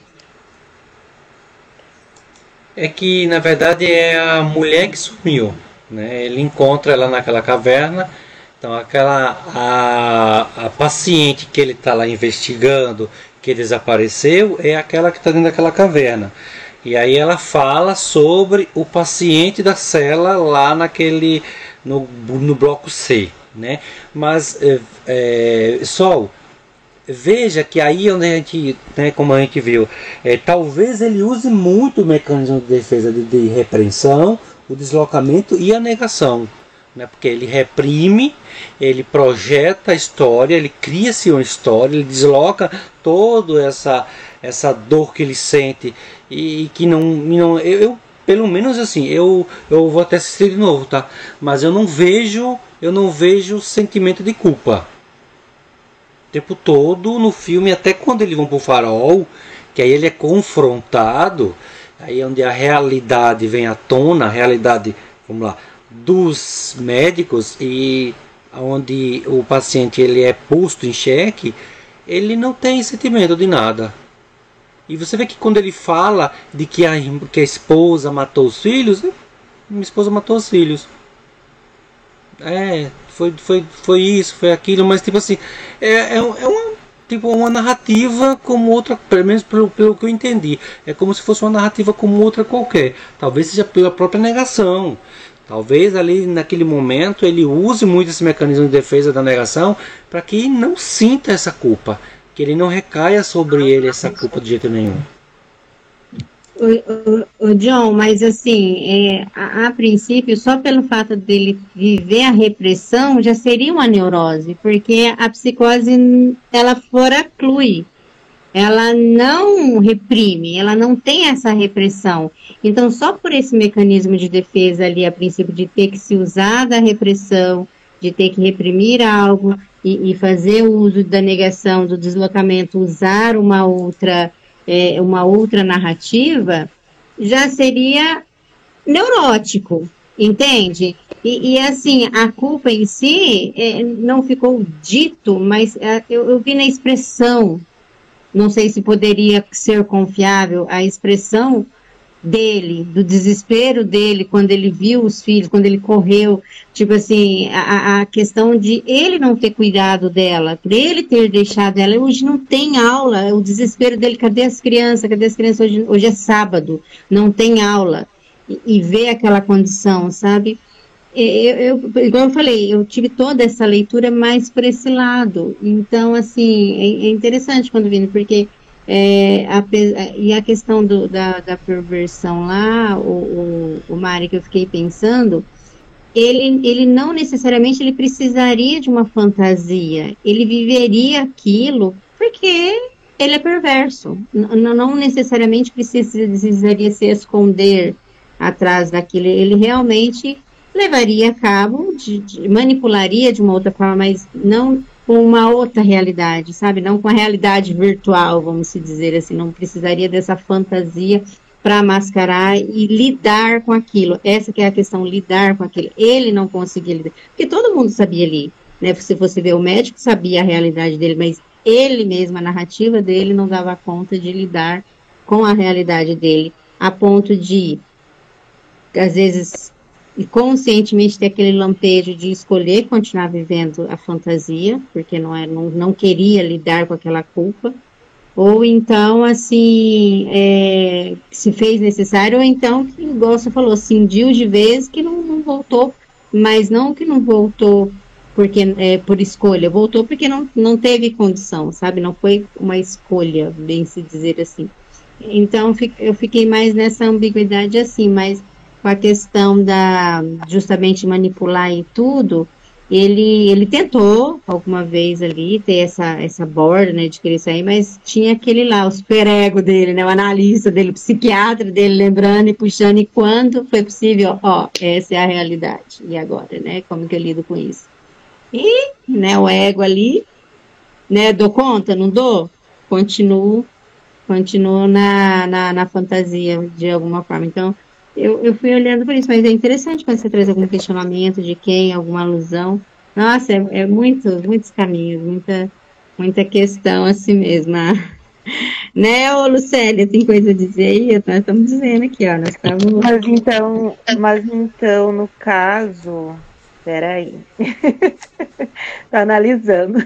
É que, na verdade, é a mulher que sumiu, né? Ele encontra ela naquela caverna. Então, a paciente que ele está lá investigando, que desapareceu, é aquela que está dentro daquela caverna. E aí ela fala sobre o paciente da cela lá no bloco C, né? Mas, Sol, veja que aí onde a gente, né, como a gente viu, talvez ele use muito o mecanismo de defesa de repreensão, o deslocamento e a negação, né, porque ele reprime, ele projeta a história, ele cria-se uma história, ele desloca toda essa dor que ele sente e que eu pelo menos assim, eu vou até assistir de novo, tá? Mas eu não vejo sentimento de culpa o tempo todo no filme, até quando eles vão pro farol, que aí ele é confrontado, aí é onde a realidade vem à tona, a realidade, vamos lá, dos médicos, e onde o paciente ele é posto em xeque, ele não tem sentimento de nada. E você vê que quando ele fala de que a esposa matou os filhos, minha esposa matou os filhos. Foi isso, foi aquilo, mas tipo assim, uma narrativa como outra, pelo menos pelo que eu entendi. É como se fosse uma narrativa como outra qualquer. Talvez seja pela própria negação. Talvez ali naquele momento ele use muito esse mecanismo de defesa da negação para que ele não sinta essa culpa, que ele não recaia sobre ele essa culpa de jeito nenhum. O John, mas assim, a princípio, só pelo fato dele viver a repressão, já seria uma neurose, porque a psicose, ela foraclui, ela não reprime, ela não tem essa repressão. Então, só por esse mecanismo de defesa ali, a princípio, de ter que se usar da repressão, de ter que reprimir algo e fazer o uso da negação, do deslocamento, usar uma outra narrativa, já seria neurótico, entende? E assim, a culpa em si não ficou dito, mas eu vi na expressão, não sei se poderia ser confiável, a expressão dele, do desespero dele, quando ele viu os filhos, quando ele correu, tipo assim, a questão de ele não ter cuidado dela, por ele ter deixado ela, hoje não tem aula, o desespero dele, cadê as crianças, hoje é sábado, não tem aula, e ver aquela condição, sabe? Igual eu falei, eu tive toda essa leitura mais por esse lado. Então, assim, é interessante quando vindo, porque e a questão da perversão lá, o Mari, que eu fiquei pensando, ele não necessariamente ele precisaria de uma fantasia, ele viveria aquilo porque ele é perverso. Não necessariamente precisaria se esconder atrás daquilo, ele realmente levaria a cabo, manipularia de uma outra forma, mas não com uma outra realidade, sabe? Não com a realidade virtual, vamos dizer assim, não precisaria dessa fantasia para mascarar e lidar com aquilo. Essa que é a questão, lidar com aquilo. Ele não conseguia lidar, porque todo mundo sabia ali, né? Se você vê, o médico sabia a realidade dele, mas ele mesmo, a narrativa dele, não dava conta de lidar com a realidade dele, a ponto de, às vezes, conscientemente ter aquele lampejo de escolher continuar vivendo a fantasia, porque não queria lidar com aquela culpa, ou então, assim, se fez necessário, ou então, que, igual você falou, cindiu de vez que não voltou, mas não que não voltou porque por escolha, voltou porque não teve condição, sabe? Não foi uma escolha, bem se dizer assim. Então, eu fiquei mais nessa ambiguidade assim, mas com a questão da justamente manipular e tudo, ele tentou alguma vez ali ter essa borda, né, de querer sair, mas tinha aquele lá, o superego dele, né, o analista dele, o psiquiatra dele, lembrando e puxando, e quando foi possível, ó, essa é a realidade, e agora, né, como que eu lido com isso? E, né, o ego ali, né, dou conta, não dou? Continuo na fantasia de alguma forma. Então, eu fui olhando por isso, mas é interessante quando você traz algum questionamento de quem, alguma alusão. Nossa, muitos caminhos, muita questão assim mesmo. Né, ô Lucélia, tem coisa a dizer aí? Nós estamos dizendo aqui, ó. Nós estamos. Mas então, no caso. Peraí. Tá analisando.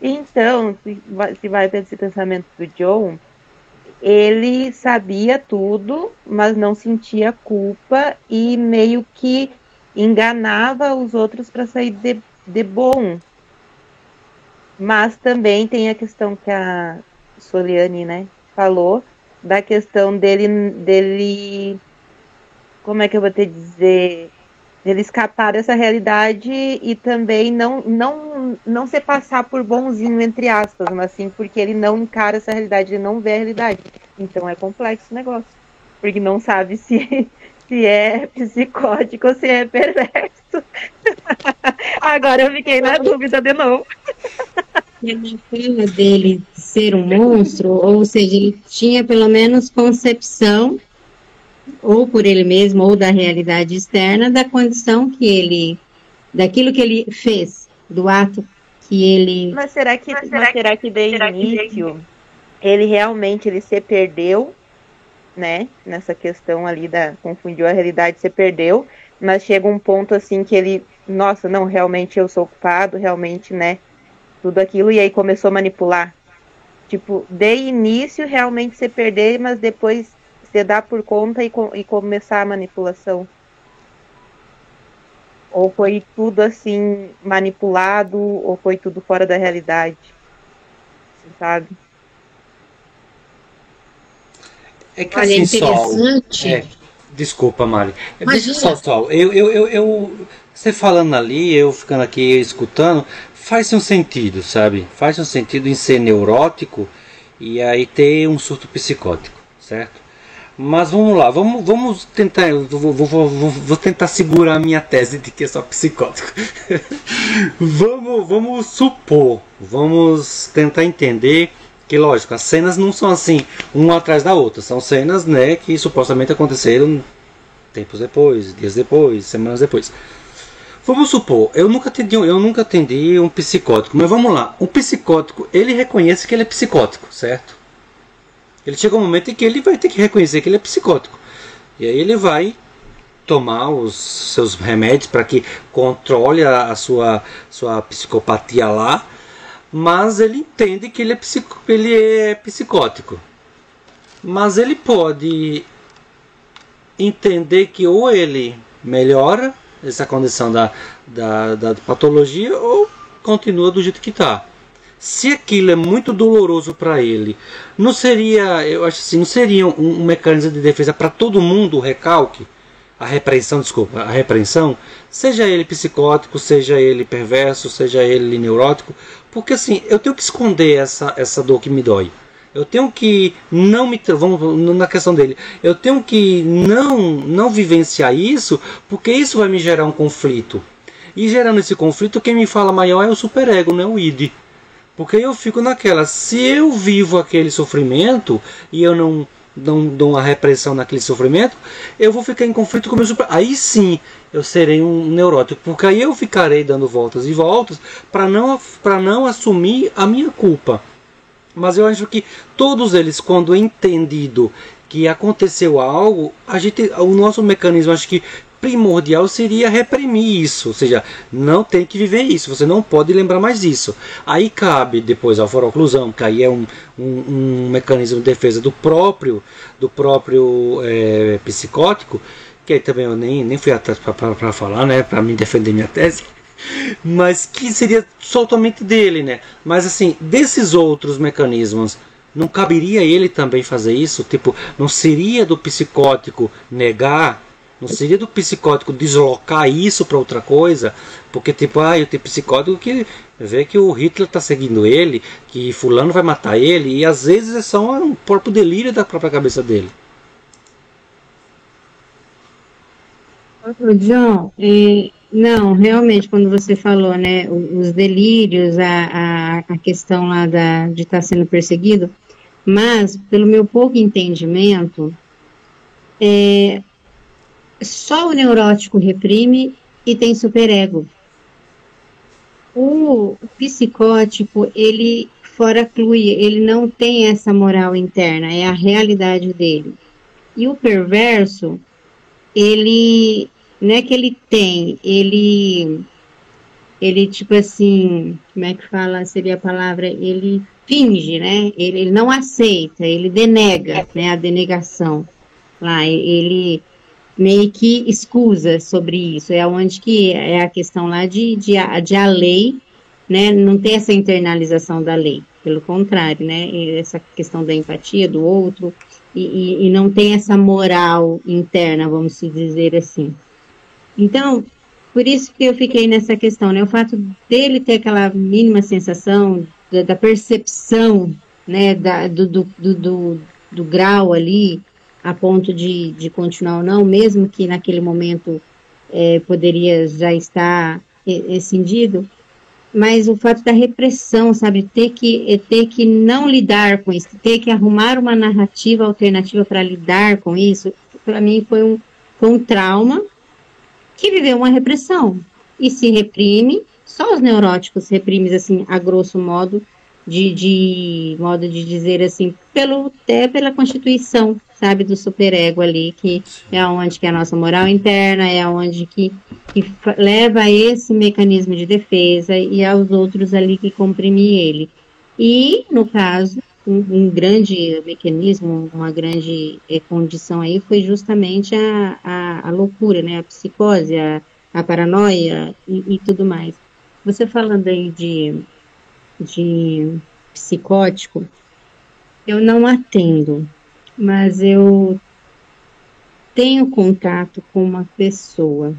Então, se vai para esse pensamento do John, ele sabia tudo, mas não sentia culpa e meio que enganava os outros para sair de bom. Mas também tem a questão que a Soliane, né, falou, da questão dele, como é que eu vou te dizer, ele escapar dessa realidade e também não se passar por bonzinho, entre aspas, mas assim, porque ele não encara essa realidade, ele não vê a realidade. Então é complexo o negócio, porque não sabe se é psicótico ou se é perverso. Agora eu fiquei na dúvida de novo. E na fala dele ser um monstro, ou seja, ele tinha pelo menos concepção ou por ele mesmo, ou da realidade externa, da condição daquilo que ele fez, do ato que ele... Mas será que desde o início, ele realmente se perdeu, né, nessa questão ali confundiu a realidade, se perdeu, mas chega um ponto assim que ele, nossa, não, realmente eu sou culpado, realmente, né, tudo aquilo, e aí começou a manipular. Tipo, de início realmente se perder, mas depois se dar por conta e começar a manipulação? Ou foi tudo assim manipulado, ou foi tudo fora da realidade? Sabe? É que Olha, assim, Sol. interessante. Desculpa, Mari. Veja Imagina. só, Sol. Você falando ali, eu ficando aqui escutando, faz um sentido, sabe? Faz um sentido em ser neurótico e aí ter um surto psicótico, certo? Mas vamos lá, vamos tentar. Eu vou tentar segurar a minha tese de que é só psicótico. Vamos supor, vamos tentar entender que, lógico, as cenas não são assim, uma atrás da outra, são cenas, né, que supostamente aconteceram tempos depois, dias depois, semanas depois. Vamos supor, eu nunca atendi um psicótico, mas vamos lá, um psicótico, ele reconhece que ele é psicótico, certo? Ele chega um momento em que ele vai ter que reconhecer que ele é psicótico. E aí ele vai tomar os seus remédios para que controle a sua psicopatia lá, mas ele entende que ele é psicótico. Mas ele pode entender que ou ele melhora essa condição da patologia ou continua do jeito que está. Se aquilo é muito doloroso para ele, não seria, eu acho assim, não seria um mecanismo de defesa para todo mundo o recalque? A repreensão, seja ele psicótico, seja ele perverso, seja ele neurótico, porque assim, eu tenho que esconder essa dor que me dói. Eu tenho que vamos na questão dele, eu tenho que não vivenciar isso, porque isso vai me gerar um conflito. E gerando esse conflito, quem me fala maior é o superego, não é o id. Porque eu fico naquela, se eu vivo aquele sofrimento e eu não dou uma repressão naquele sofrimento, eu vou ficar em conflito com o meu superego. Aí sim eu serei um neurótico, porque aí eu ficarei dando voltas e voltas para não assumir a minha culpa. Mas eu acho que todos eles, quando é entendido que aconteceu algo, o nosso mecanismo, acho que primordial seria reprimir isso, ou seja, não tem que viver isso, você não pode lembrar mais disso. Aí cabe depois a foroclusão, que aí é um mecanismo de defesa do próprio psicótico, que aí também eu nem fui atrás para falar, né, para me defender minha tese, mas que seria totalmente dele, né? Mas assim, desses outros mecanismos, não caberia ele também fazer isso? Tipo, não seria do psicótico negar? Não seria do psicótico deslocar isso para outra coisa? Porque tipo, eu tenho psicótico que vê que o Hitler está seguindo ele, que fulano vai matar ele, e às vezes é só um próprio delírio da própria cabeça dele. John, não, realmente, quando você falou, né, os delírios, a questão lá de estar sendo perseguido, mas, pelo meu pouco entendimento, só o neurótico reprime e tem superego. O psicótico, ele foraclui, ele não tem essa moral interna, é a realidade dele. E o perverso, ele, não é que ele tem, ele tipo assim, como é que fala, seria a palavra, ele finge, né, ele não aceita, ele denega, né, a denegação, lá, ele meio que escusa sobre isso, é onde que é a questão lá de a lei, né, não ter essa internalização da lei, pelo contrário, né, essa questão da empatia do outro, e não tem essa moral interna, vamos dizer assim. Então, por isso que eu fiquei nessa questão, né, o fato dele ter aquela mínima sensação da percepção, né, do grau ali, a ponto de continuar ou não, mesmo que naquele momento poderia já estar escindido, mas o fato da repressão, sabe, ter que não lidar com isso, ter que arrumar uma narrativa alternativa para lidar com isso, para mim foi um trauma que viveu uma repressão e se reprime, só os neuróticos reprimem, assim, a grosso modo, modo de dizer assim, até pela constituição, sabe, do superego ali, que é onde que é a nossa moral interna, é onde que leva a esse mecanismo de defesa e aos outros ali que comprimem ele. E, no caso, um grande mecanismo, uma grande condição aí foi justamente a loucura, né, a psicose, a paranoia e tudo mais. Você falando aí de psicótico, eu não atendo. mas eu tenho contato com uma pessoa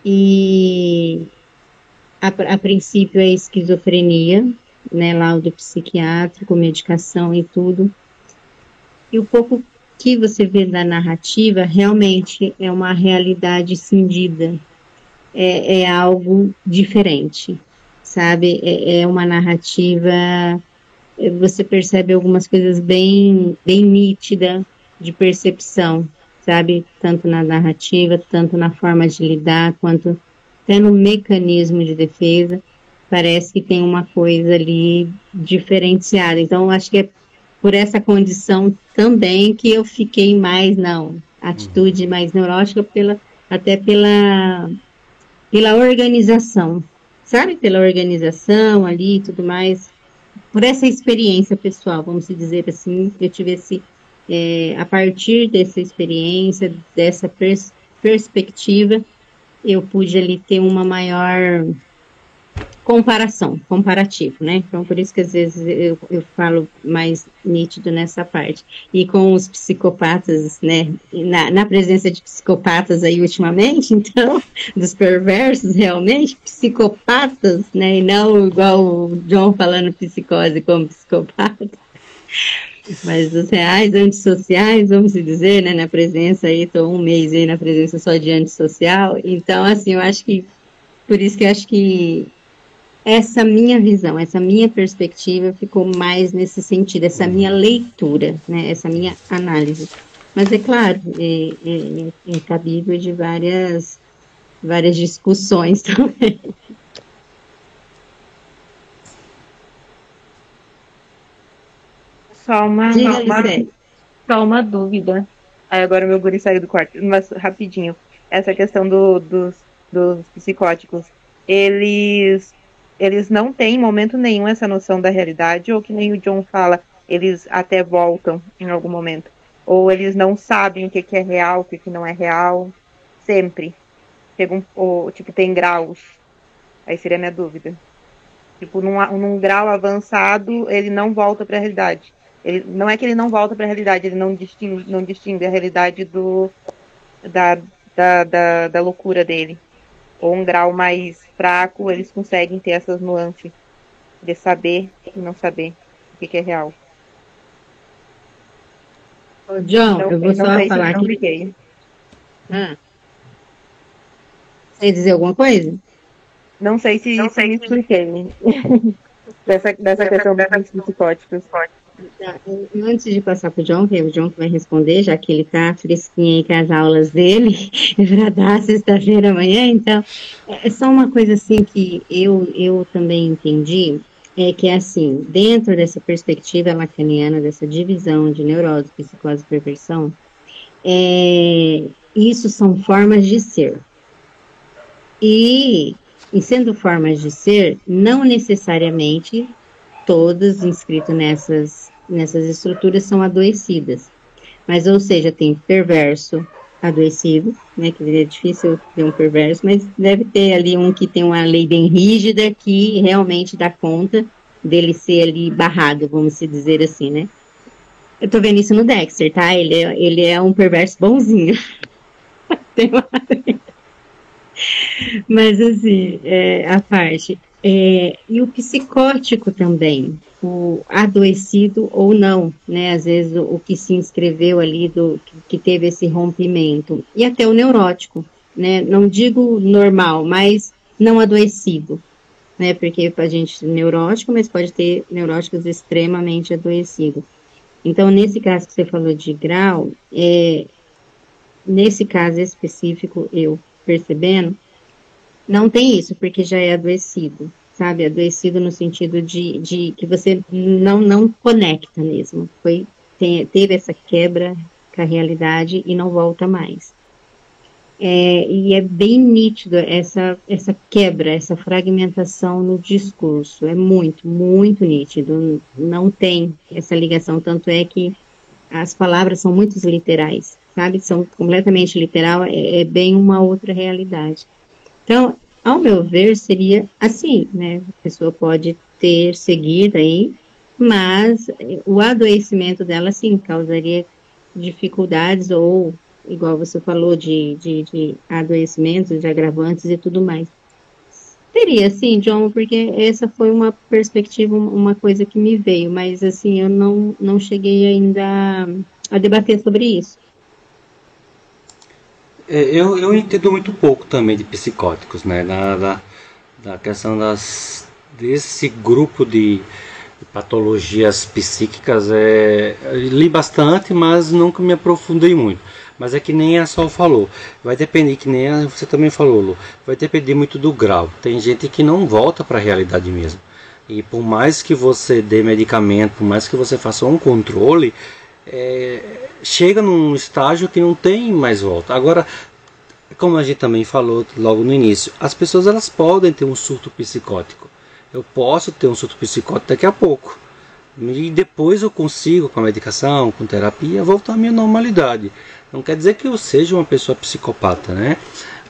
e a princípio é esquizofrenia, né, laudo psiquiátrico, medicação e tudo. E o pouco que você vê da narrativa realmente é uma realidade cindida, é algo diferente, sabe? É uma narrativa, você percebe algumas coisas bem nítida de percepção, sabe? Tanto na narrativa, tanto na forma de lidar, quanto até no mecanismo de defesa, parece que tem uma coisa ali diferenciada. Então, acho que é por essa condição também que eu fiquei mais, não, atitude mais neurótica, até pela organização, sabe? Pela organização ali e tudo mais. Por essa experiência pessoal, vamos dizer assim, eu tive a partir dessa experiência, dessa perspectiva, eu pude ali ter uma maior comparativo, né? Então, por isso que às vezes eu falo mais nítido nessa parte. E com os psicopatas, né? Na presença de psicopatas aí ultimamente, então, dos perversos realmente, psicopatas, né? E não igual o John falando psicose como psicopata. Mas os reais antissociais, vamos dizer, né? Na presença aí, estou um mês aí na presença só de antissocial. Então, assim, eu acho que, por isso que eu acho que essa minha visão, essa minha perspectiva ficou mais nesse sentido, essa minha leitura, né, essa minha análise. Mas é claro, é cabível de várias discussões também. Só uma dúvida. Aí agora o meu guri saiu do quarto, mas rapidinho. Essa questão dos psicóticos, eles não têm em momento nenhum essa noção da realidade, ou que nem o John fala, eles até voltam em algum momento. Ou eles não sabem o que é real, o que não é real, sempre. Tipo, tem graus. Aí seria a minha dúvida. Tipo, num grau avançado, ele não volta para a realidade. Não é que ele não volta para a realidade, ele não distingue a realidade da loucura dele. Ou um grau mais fraco, eles conseguem ter essas nuances de saber e não saber o que é real. Ô, John, eu vou só falar aqui. Você ia dizer alguma coisa? Não sei se me expliquei. dessa questão dos psicóticos. Antes de passar para o John, que é o John que vai responder, já que ele está fresquinho aí com as aulas dele, para dar sexta-feira amanhã, então, é só uma coisa assim que eu também entendi, é que assim, dentro dessa perspectiva lacaniana, dessa divisão de neurose, psicose e perversão, isso são formas de ser. E sendo formas de ser, não necessariamente todas inscritas nessas estruturas são adoecidas. Mas, ou seja, tem perverso adoecido, né, que é difícil ter um perverso, mas deve ter ali um que tem uma lei bem rígida que realmente dá conta dele ser ali barrado, vamos dizer assim, né. Eu tô vendo isso no Dexter, tá? Ele é um perverso bonzinho. Tem uma... Mas, assim, a parte... e o psicótico também, o adoecido ou não, né? Às vezes o que se inscreveu ali, que teve esse rompimento. E até o neurótico, né? Não digo normal, mas não adoecido, né? Porque a gente é neurótico, mas pode ter neuróticos extremamente adoecidos. Então, nesse caso que você falou de grau, nesse caso específico, eu percebendo, não tem isso, porque já é adoecido, sabe? Adoecido no sentido de que você não conecta mesmo. Teve essa quebra com a realidade e não volta mais. E é bem nítido essa quebra, essa fragmentação no discurso. É muito, muito nítido. Não tem essa ligação, tanto é que as palavras são muito literais, sabe? São completamente literal, é bem uma outra realidade. Então, ao meu ver, seria assim, né? A pessoa pode ter seguido aí Mas o adoecimento dela, sim, causaria dificuldades ou, igual você falou, de adoecimentos, de agravantes e tudo mais. Teria, sim, John, porque essa foi uma perspectiva, uma coisa que me veio, mas assim, eu não cheguei ainda a debater sobre isso. Eu entendo muito pouco também de psicóticos, né? Da questão desse grupo de patologias psíquicas, li bastante, mas nunca me aprofundei muito. Mas é que nem a Sol falou, vai depender, que nem você também falou, Lu, vai depender muito do grau. Tem gente que não volta para a realidade mesmo. E por mais que você dê medicamento, por mais que você faça um controle, chega num estágio que não tem mais volta. Agora, como a gente também falou logo no início, as pessoas elas podem ter um surto psicótico. Eu posso ter um surto psicótico daqui a pouco. E depois eu consigo, com a medicação, com terapia, voltar à minha normalidade. Não quer dizer que eu seja uma pessoa psicopata, né?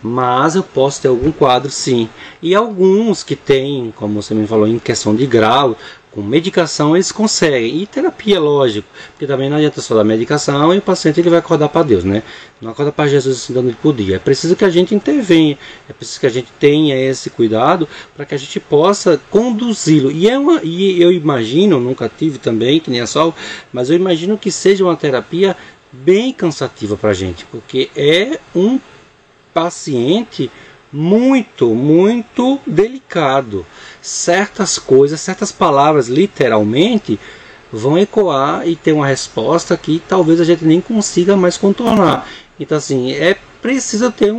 Mas eu posso ter algum quadro, sim. E alguns que têm, como você me falou, em questão de grau, com medicação eles conseguem. E terapia, lógico. Porque também não adianta só dar medicação e o paciente ele vai acordar para Deus, né? Não acorda para Jesus assim da noite por dia. É preciso que a gente intervenha. É preciso que a gente tenha esse cuidado para que a gente possa conduzi-lo. E eu imagino, nunca tive também, que nem a Sol, mas eu imagino que seja uma terapia bem cansativa para a gente. Porque é um paciente muito, muito delicado. Certas coisas, certas palavras, literalmente, vão ecoar e ter uma resposta que talvez a gente nem consiga mais contornar. Então, assim, é preciso ter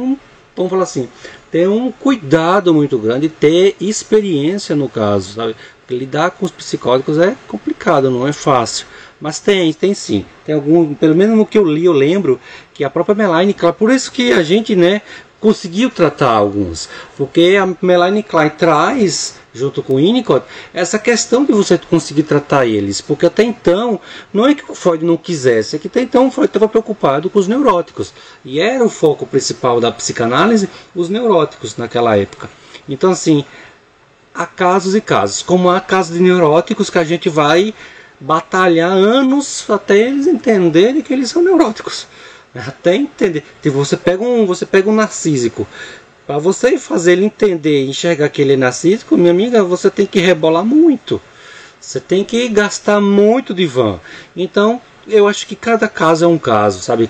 vamos falar assim, ter um cuidado muito grande, ter experiência no caso, sabe? Porque lidar com os psicóticos é complicado, não é fácil. Mas tem sim. Tem algum, pelo menos no que eu li, eu lembro que a própria Melanie Klein, por isso que a gente, né, conseguiu tratar alguns, porque a Melanie Klein traz, junto com o Winnicott, essa questão de você conseguir tratar eles, porque até então, não é que o Freud não quisesse, é que até então o Freud estava preocupado com os neuróticos, e era o foco principal da psicanálise, os neuróticos naquela época. Então assim, há casos e casos, como há casos de neuróticos que a gente vai batalhar anos até eles entenderem que eles são neuróticos. Até entender. Você pega um narcísico. Para você fazer ele entender e enxergar que ele é narcísico, minha amiga, você tem que rebolar muito. Você tem que gastar muito de van. Então, eu acho que cada caso é um caso, sabe?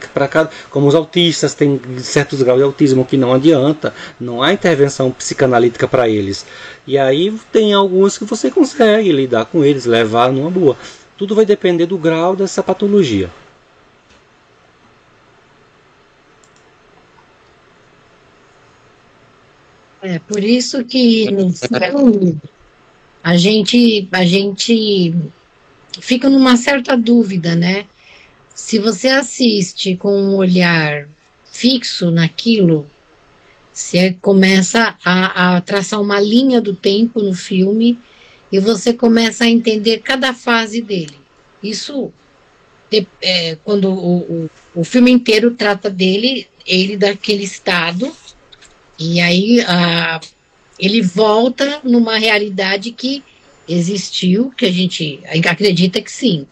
Como os autistas têm certos graus de autismo que não adianta, não há intervenção psicanalítica para eles. E aí tem alguns que você consegue lidar com eles, levar numa boa. Tudo vai depender do grau dessa patologia. É por isso que no filme a gente fica numa certa dúvida, né? Se você assiste com um olhar fixo naquilo, você começa a traçar uma linha do tempo no filme e você começa a entender cada fase dele. Isso quando o filme inteiro trata dele, ele daquele estado, e aí ele volta numa realidade que existiu, que a gente acredita que sim.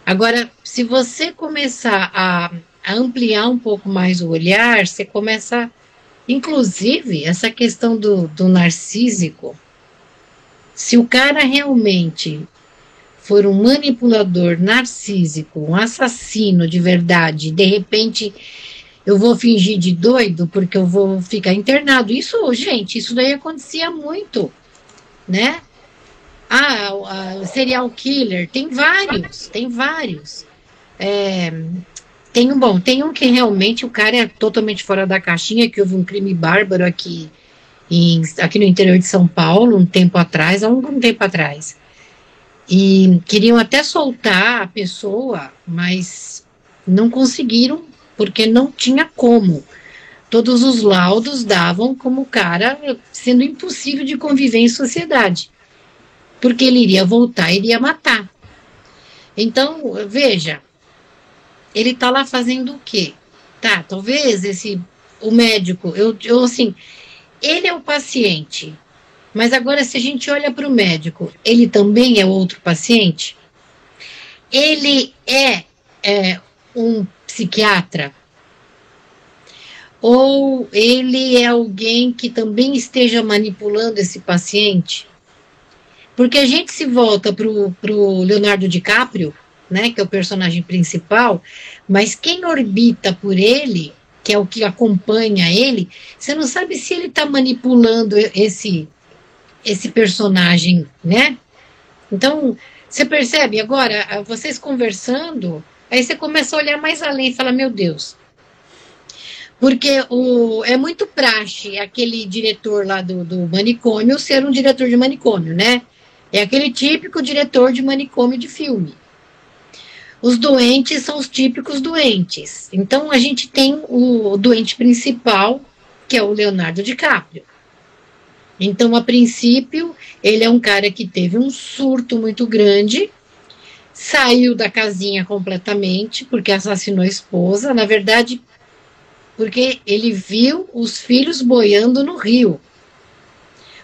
Agora, se você começar a ampliar um pouco mais o olhar, você começa, inclusive, essa questão do narcísico, se o cara realmente for um manipulador narcísico, um assassino de verdade, de repente eu vou fingir de doido porque eu vou ficar internado. Isso, gente, isso daí acontecia muito, né? Serial killer, tem vários. Tem um que realmente o cara é totalmente fora da caixinha, que houve um crime bárbaro aqui no interior de São Paulo, há algum tempo atrás. E queriam até soltar a pessoa, mas não conseguiram, porque não tinha como. Todos os laudos davam como o cara sendo impossível de conviver em sociedade, porque ele iria voltar, iria matar. Então, veja, ele está lá fazendo o quê? Tá, talvez o médico, assim, ele é o paciente, Mas agora, se a gente olha para o médico, ele também é outro paciente? Ele é um psiquiatra? Ou ele é alguém que também esteja manipulando esse paciente? Porque a gente se volta para o Leonardo DiCaprio, né, que é o personagem principal, mas quem orbita por ele, que é o que acompanha ele, você não sabe se ele está manipulando esse personagem, né? Então, você percebe agora, vocês conversando, aí você começa a olhar mais além e fala, meu Deus. Porque é muito praxe aquele diretor lá do manicômio ser um diretor de manicômio, né? É aquele típico diretor de manicômio de filme. Os doentes são os típicos doentes. Então, a gente tem o doente principal, que é o Leonardo DiCaprio. Então, a princípio, ele é um cara que teve um surto muito grande, saiu da casinha completamente, porque assassinou a esposa. Na verdade, porque ele viu os filhos boiando no rio.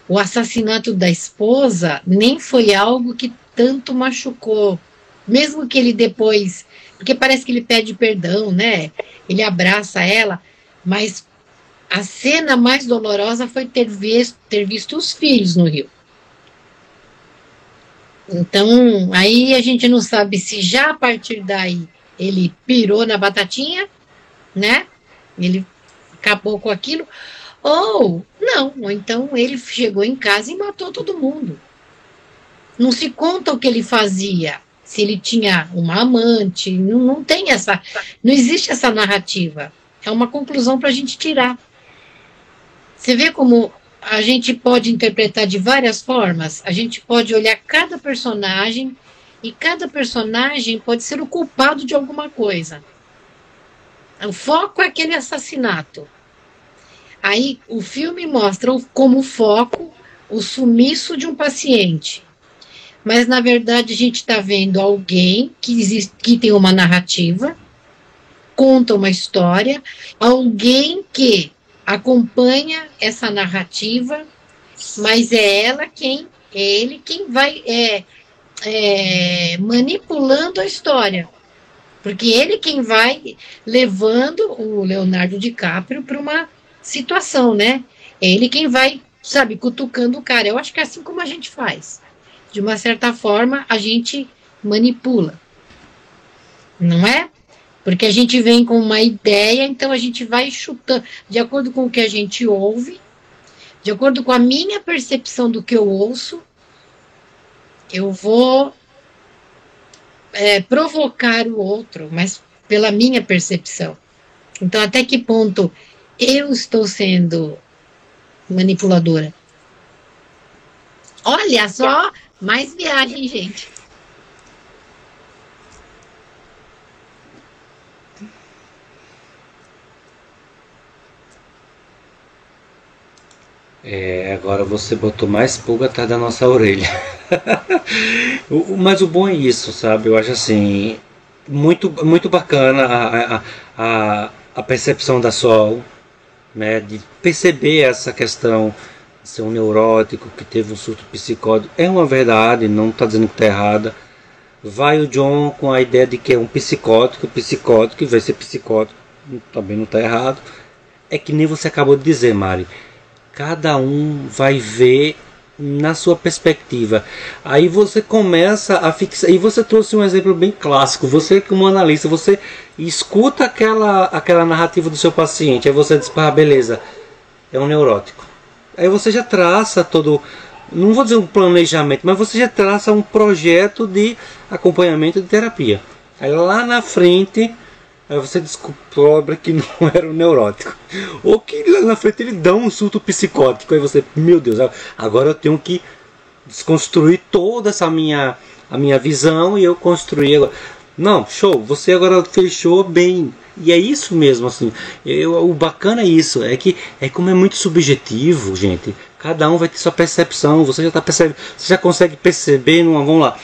O assassinato da esposa nem foi algo que tanto machucou. Mesmo que ele depois... Porque parece que ele pede perdão, né? Ele abraça ela, mas a cena mais dolorosa foi ter visto os filhos no rio. Então, aí a gente não sabe se já a partir daí ele pirou na batatinha, né? Ele acabou com aquilo, ou não, ou então ele chegou em casa e matou todo mundo. Não se conta o que ele fazia, se ele tinha uma amante, não tem essa, não existe essa narrativa. É uma conclusão para a gente tirar. Você vê como a gente pode interpretar de várias formas? A gente pode olhar cada personagem e cada personagem pode ser o culpado de alguma coisa. O foco é aquele assassinato. Aí o filme mostra como foco o sumiço de um paciente. Mas, na verdade, a gente está vendo alguém que tem uma narrativa, conta uma história, alguém que acompanha essa narrativa, mas é ele quem vai manipulando a história. Porque ele quem vai levando o Leonardo DiCaprio para uma situação, né? Ele quem vai, sabe, cutucando o cara. Eu acho que é assim como a gente faz. De uma certa forma, a gente manipula. Não é? Porque a gente vem com uma ideia, então a gente vai chutando, de acordo com o que a gente ouve, de acordo com a minha percepção do que eu ouço, eu vou provocar o outro, mas pela minha percepção. Então, até que ponto eu estou sendo manipuladora? Olha só, mais viagem, gente. Agora você botou mais pulga atrás da nossa orelha. Mas o bom é isso, sabe? Eu acho assim, muito, muito bacana a percepção da Sol, né? De perceber essa questão de ser um neurótico que teve um surto psicótico. É uma verdade, não está dizendo que está errada. Vai o John com a ideia de que é um psicótico e vai ser psicótico, também não está errado. É que nem você acabou de dizer, Mari. Cada um vai ver na sua perspectiva. Aí você começa a fixar. E você trouxe um exemplo bem clássico. Você, como analista, você escuta aquela narrativa do seu paciente. Aí você diz, beleza, é um neurótico. Aí você já traça todo, não vou dizer um planejamento, mas você já traça um projeto de acompanhamento de terapia. Aí lá na frente, aí você descobre que não era um neurótico. Ou que lá na frente ele dá um surto psicótico. Aí você, meu Deus, agora eu tenho que desconstruir toda essa a minha visão e eu construir agora. Não, show, você agora fechou bem. E é isso mesmo, assim. O bacana é isso, é que como é muito subjetivo, gente. Cada um vai ter sua percepção. Você já você já consegue perceber, vamos lá,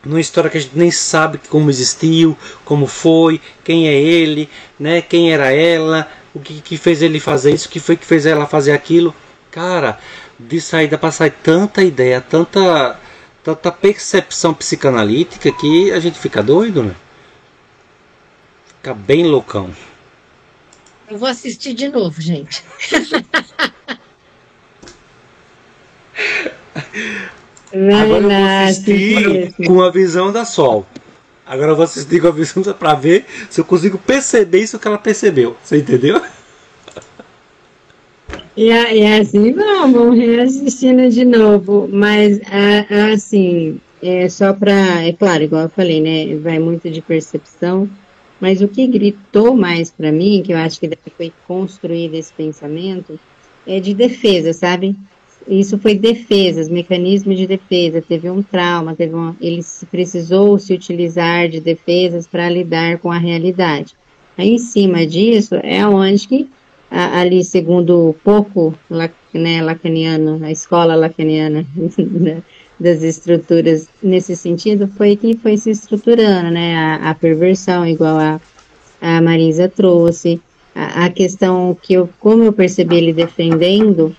numa história que a gente nem sabe como existiu, como foi, quem é ele, né? Quem era ela, o que fez ele fazer isso, o que foi que fez ela fazer aquilo. Cara, de sair, dá para sair tanta ideia, tanta percepção psicanalítica que a gente fica doido, né? Fica bem loucão. Eu vou assistir de novo, gente. Agora eu vou assistir com a visão da Sol. Agora eu vou assistir com a visão para ver se eu consigo perceber isso que ela percebeu. Você entendeu? E assim, vamos reassistindo de novo. Mas, assim, só para... É claro, igual eu falei, né? Vai muito de percepção. Mas o que gritou mais para mim, que eu acho que foi construído esse pensamento, é de defesa, sabe? Isso foi defesa, os mecanismos de defesa. Teve um trauma, ele precisou se utilizar de defesas para lidar com a realidade. Aí, em cima disso, é onde que, ali, segundo pouco, né, lacaniano, a escola lacaniana das estruturas nesse sentido, foi que foi se estruturando, né, a perversão, igual a Marisa trouxe, a questão que como eu percebi ele defendendo,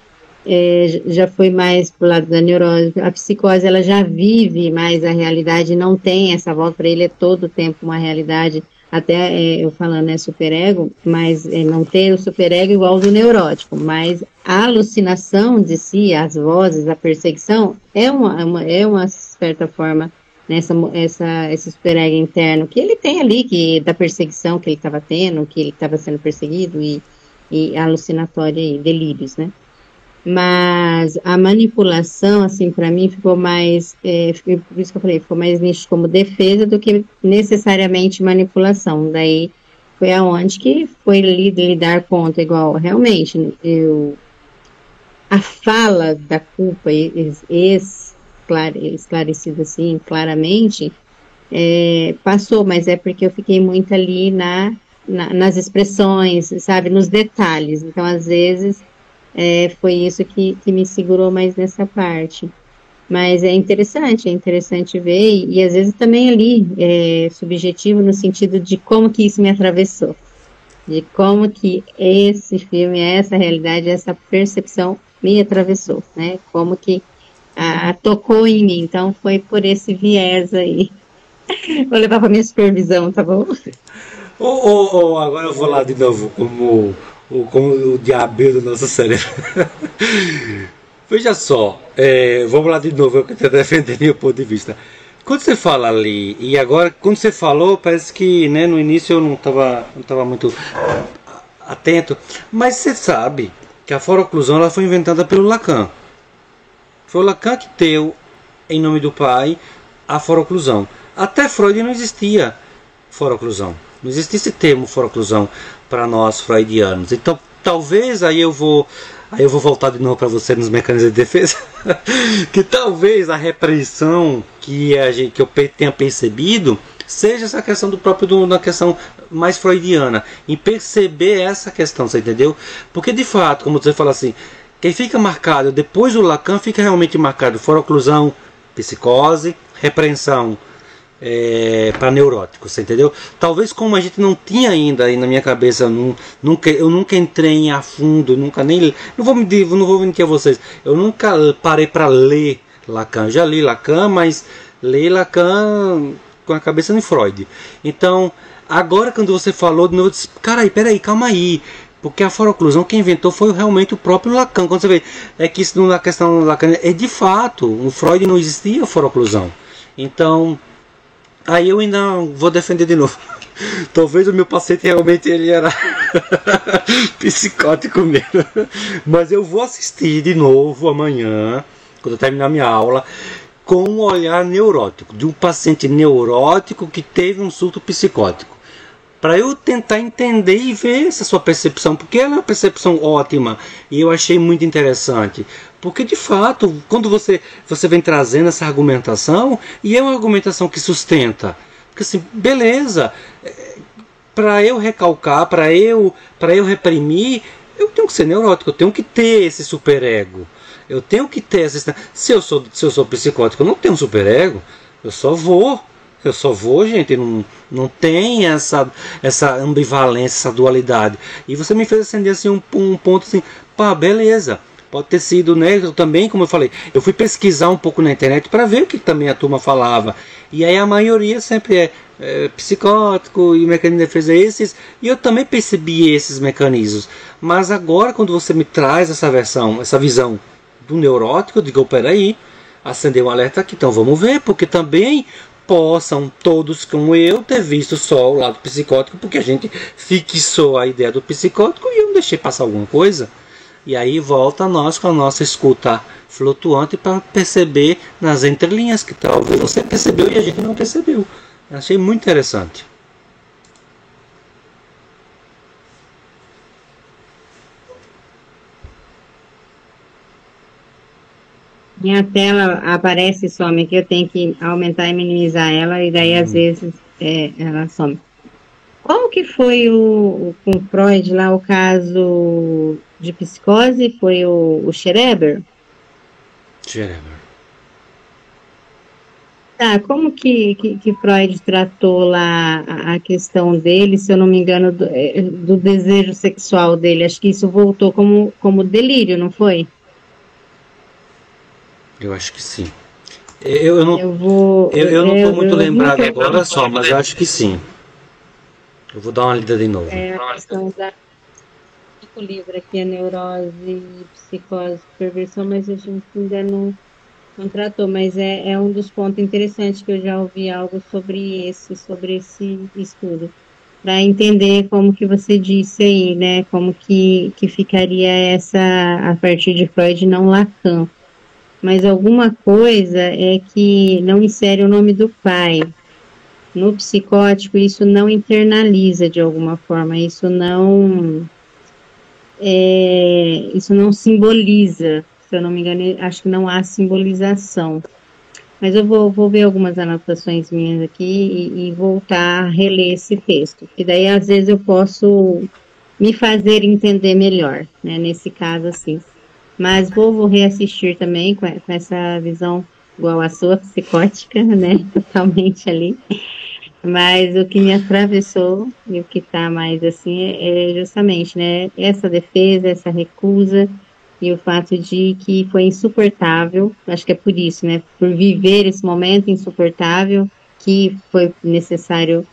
já foi mais pro lado da neurose. A psicose, ela já vive mais a realidade, não tem essa volta, para ele é todo o tempo uma realidade, até eu falando, né, superego, mas não ter o superego igual ao do neurótico, mas a alucinação de si, as vozes, a perseguição, é uma certa forma, né, esse superego interno que ele tem ali, que da perseguição que ele estava tendo, que ele estava sendo perseguido, e alucinatória e delírios, né? Mas a manipulação, assim, para mim ficou mais, por isso que eu falei, ficou mais nicho como defesa do que necessariamente manipulação. Daí foi aonde que foi lidar conta, igual, realmente, a fala da culpa esclarecida assim, claramente, passou, mas é porque eu fiquei muito ali nas expressões, sabe, nos detalhes. Então, às vezes, foi isso que me segurou mais nessa parte. Mas é interessante ver, e às vezes também ali, subjetivo no sentido de como que isso me atravessou, de como que esse filme, essa realidade, essa percepção me atravessou, né? Como que tocou em mim. Então foi por esse viés aí. Vou levar para minha supervisão, tá bom? Agora eu vou lá de novo como o diabo do nosso cérebro. Veja só, vamos lá de novo, eu quero defender meu ponto de vista. Quando você fala ali, e agora quando você falou, parece que, né, no início eu não estava muito atento, mas você sabe que a foroclusão ela foi inventada pelo Lacan. Foi o Lacan que deu, em nome do pai, a foroclusão. Até Freud não existia foroclusão. Não existia esse termo foroclusão para nós freudianos. Então, talvez aí eu vou voltar de novo para você nos mecanismos de defesa, que talvez a repressão que eu tenha percebido seja essa questão da questão mais freudiana, em perceber essa questão, você entendeu? Porque de fato, como você fala assim, quem fica marcado depois do Lacan fica realmente marcado foroclusão, psicose, repreensão para neuróticos, você entendeu? Talvez como a gente não tinha ainda aí na minha cabeça, eu nunca entrei a fundo, não vou mentir a vocês, eu nunca parei para ler Lacan. Já li Lacan, mas li Lacan com a cabeça em Freud. Então, agora quando você falou de novo, eu disse, peraí, calma aí. Porque a foroclusão quem inventou foi realmente o próprio Lacan. Quando você vê, que isso na questão do Lacan de fato, o Freud não existia foroclusão. Então, aí eu ainda vou defender de novo. Talvez o meu paciente realmente ele era psicótico mesmo. Mas eu vou assistir de novo amanhã, quando eu terminar minha aula, com um olhar neurótico, de um paciente neurótico que teve um surto psicótico. Para eu tentar entender e ver essa sua percepção, porque ela é uma percepção ótima e eu achei muito interessante. Porque de fato, quando você vem trazendo essa argumentação, e é uma argumentação que sustenta, porque assim, beleza, para eu recalcar, para eu reprimir, eu tenho que ser neurótico, eu tenho que ter esse superego, eu tenho que ter essa... Se eu sou psicótico, eu não tenho um superego, eu só vou, gente, não tem essa ambivalência, essa dualidade. E você me fez acender assim um ponto assim, beleza. Pode ter sido, né? Eu também, como eu falei, eu fui pesquisar um pouco na internet para ver o que também a turma falava. E aí a maioria sempre é psicótico e mecanismo de defesa esses. E eu também percebi esses mecanismos. Mas agora, quando você me traz essa versão, essa visão do neurótico, eu digo, peraí, acendeu um alerta aqui, então vamos ver, porque também possam todos como eu ter visto só o lado psicótico, porque a gente fixou a ideia do psicótico e eu não deixei passar alguma coisa. E aí volta nós com a nossa escuta flutuante para perceber nas entrelinhas que talvez você percebeu e a gente não percebeu. Achei muito interessante. Minha tela aparece e some, que eu tenho que aumentar e minimizar ela, e daí às vezes ela some. Qual que foi com Freud lá, o caso de psicose? Foi o Schreber? Schreber. Tá, como que Freud tratou lá a questão dele, se eu não me engano, do desejo sexual dele? Acho que isso voltou como delírio, não foi? Eu acho que sim. Eu não estou muito lembrado agora só, mas eu acho que sim. Eu vou dar uma lida de novo. A questão o livro aqui é Neurose, Psicose, Perversão, mas a gente ainda não tratou, mas é um dos pontos interessantes que eu já ouvi algo sobre esse estudo, para entender como que você disse aí, né, como que ficaria essa, a partir de Freud, não Lacan, mas alguma coisa é que não insere o nome do pai. No psicótico, isso não internaliza de alguma forma, isso não simboliza, se eu não me engano, acho que não há simbolização. Mas eu vou ver algumas anotações minhas aqui e voltar a reler esse texto, que daí às vezes eu posso me fazer entender melhor, né, nesse caso assim. Mas vou reassistir também com essa visão igual a sua, psicótica, né, totalmente ali. Mas o que me atravessou e o que está mais assim é justamente, né, essa defesa, essa recusa e o fato de que foi insuportável, acho que é por isso, né, por viver esse momento insuportável, que foi necessário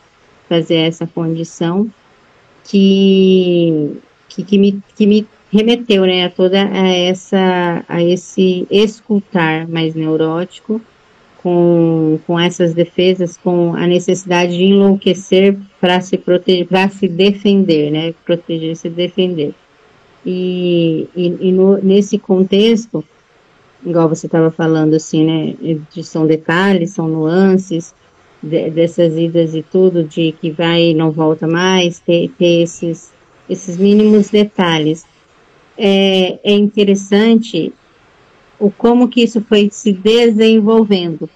fazer essa condição, que me remeteu, né, a esse escutar mais neurótico, com essas defesas, com a necessidade de enlouquecer para se proteger, para se defender, né? Proteger, se defender. Nesse contexto, igual você estava falando, assim, né? São detalhes, são nuances dessas idas e tudo, de que vai e não volta mais, ter esses mínimos detalhes. É interessante como que isso foi se desenvolvendo,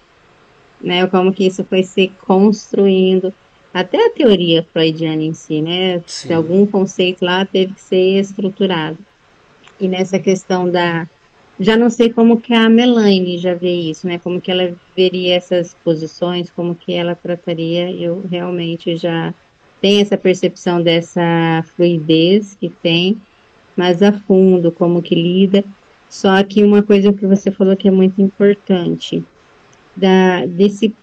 né? Como que isso foi se construindo, até a teoria freudiana em si, né? Se algum conceito lá teve que ser estruturado. E nessa questão já não sei como que a Melanie já vê isso, né? Como que ela veria essas posições, como que ela trataria. Eu realmente já tenho essa percepção dessa fluidez que tem, mais a fundo, como que lida. Só que uma coisa que você falou que é muito importante, desse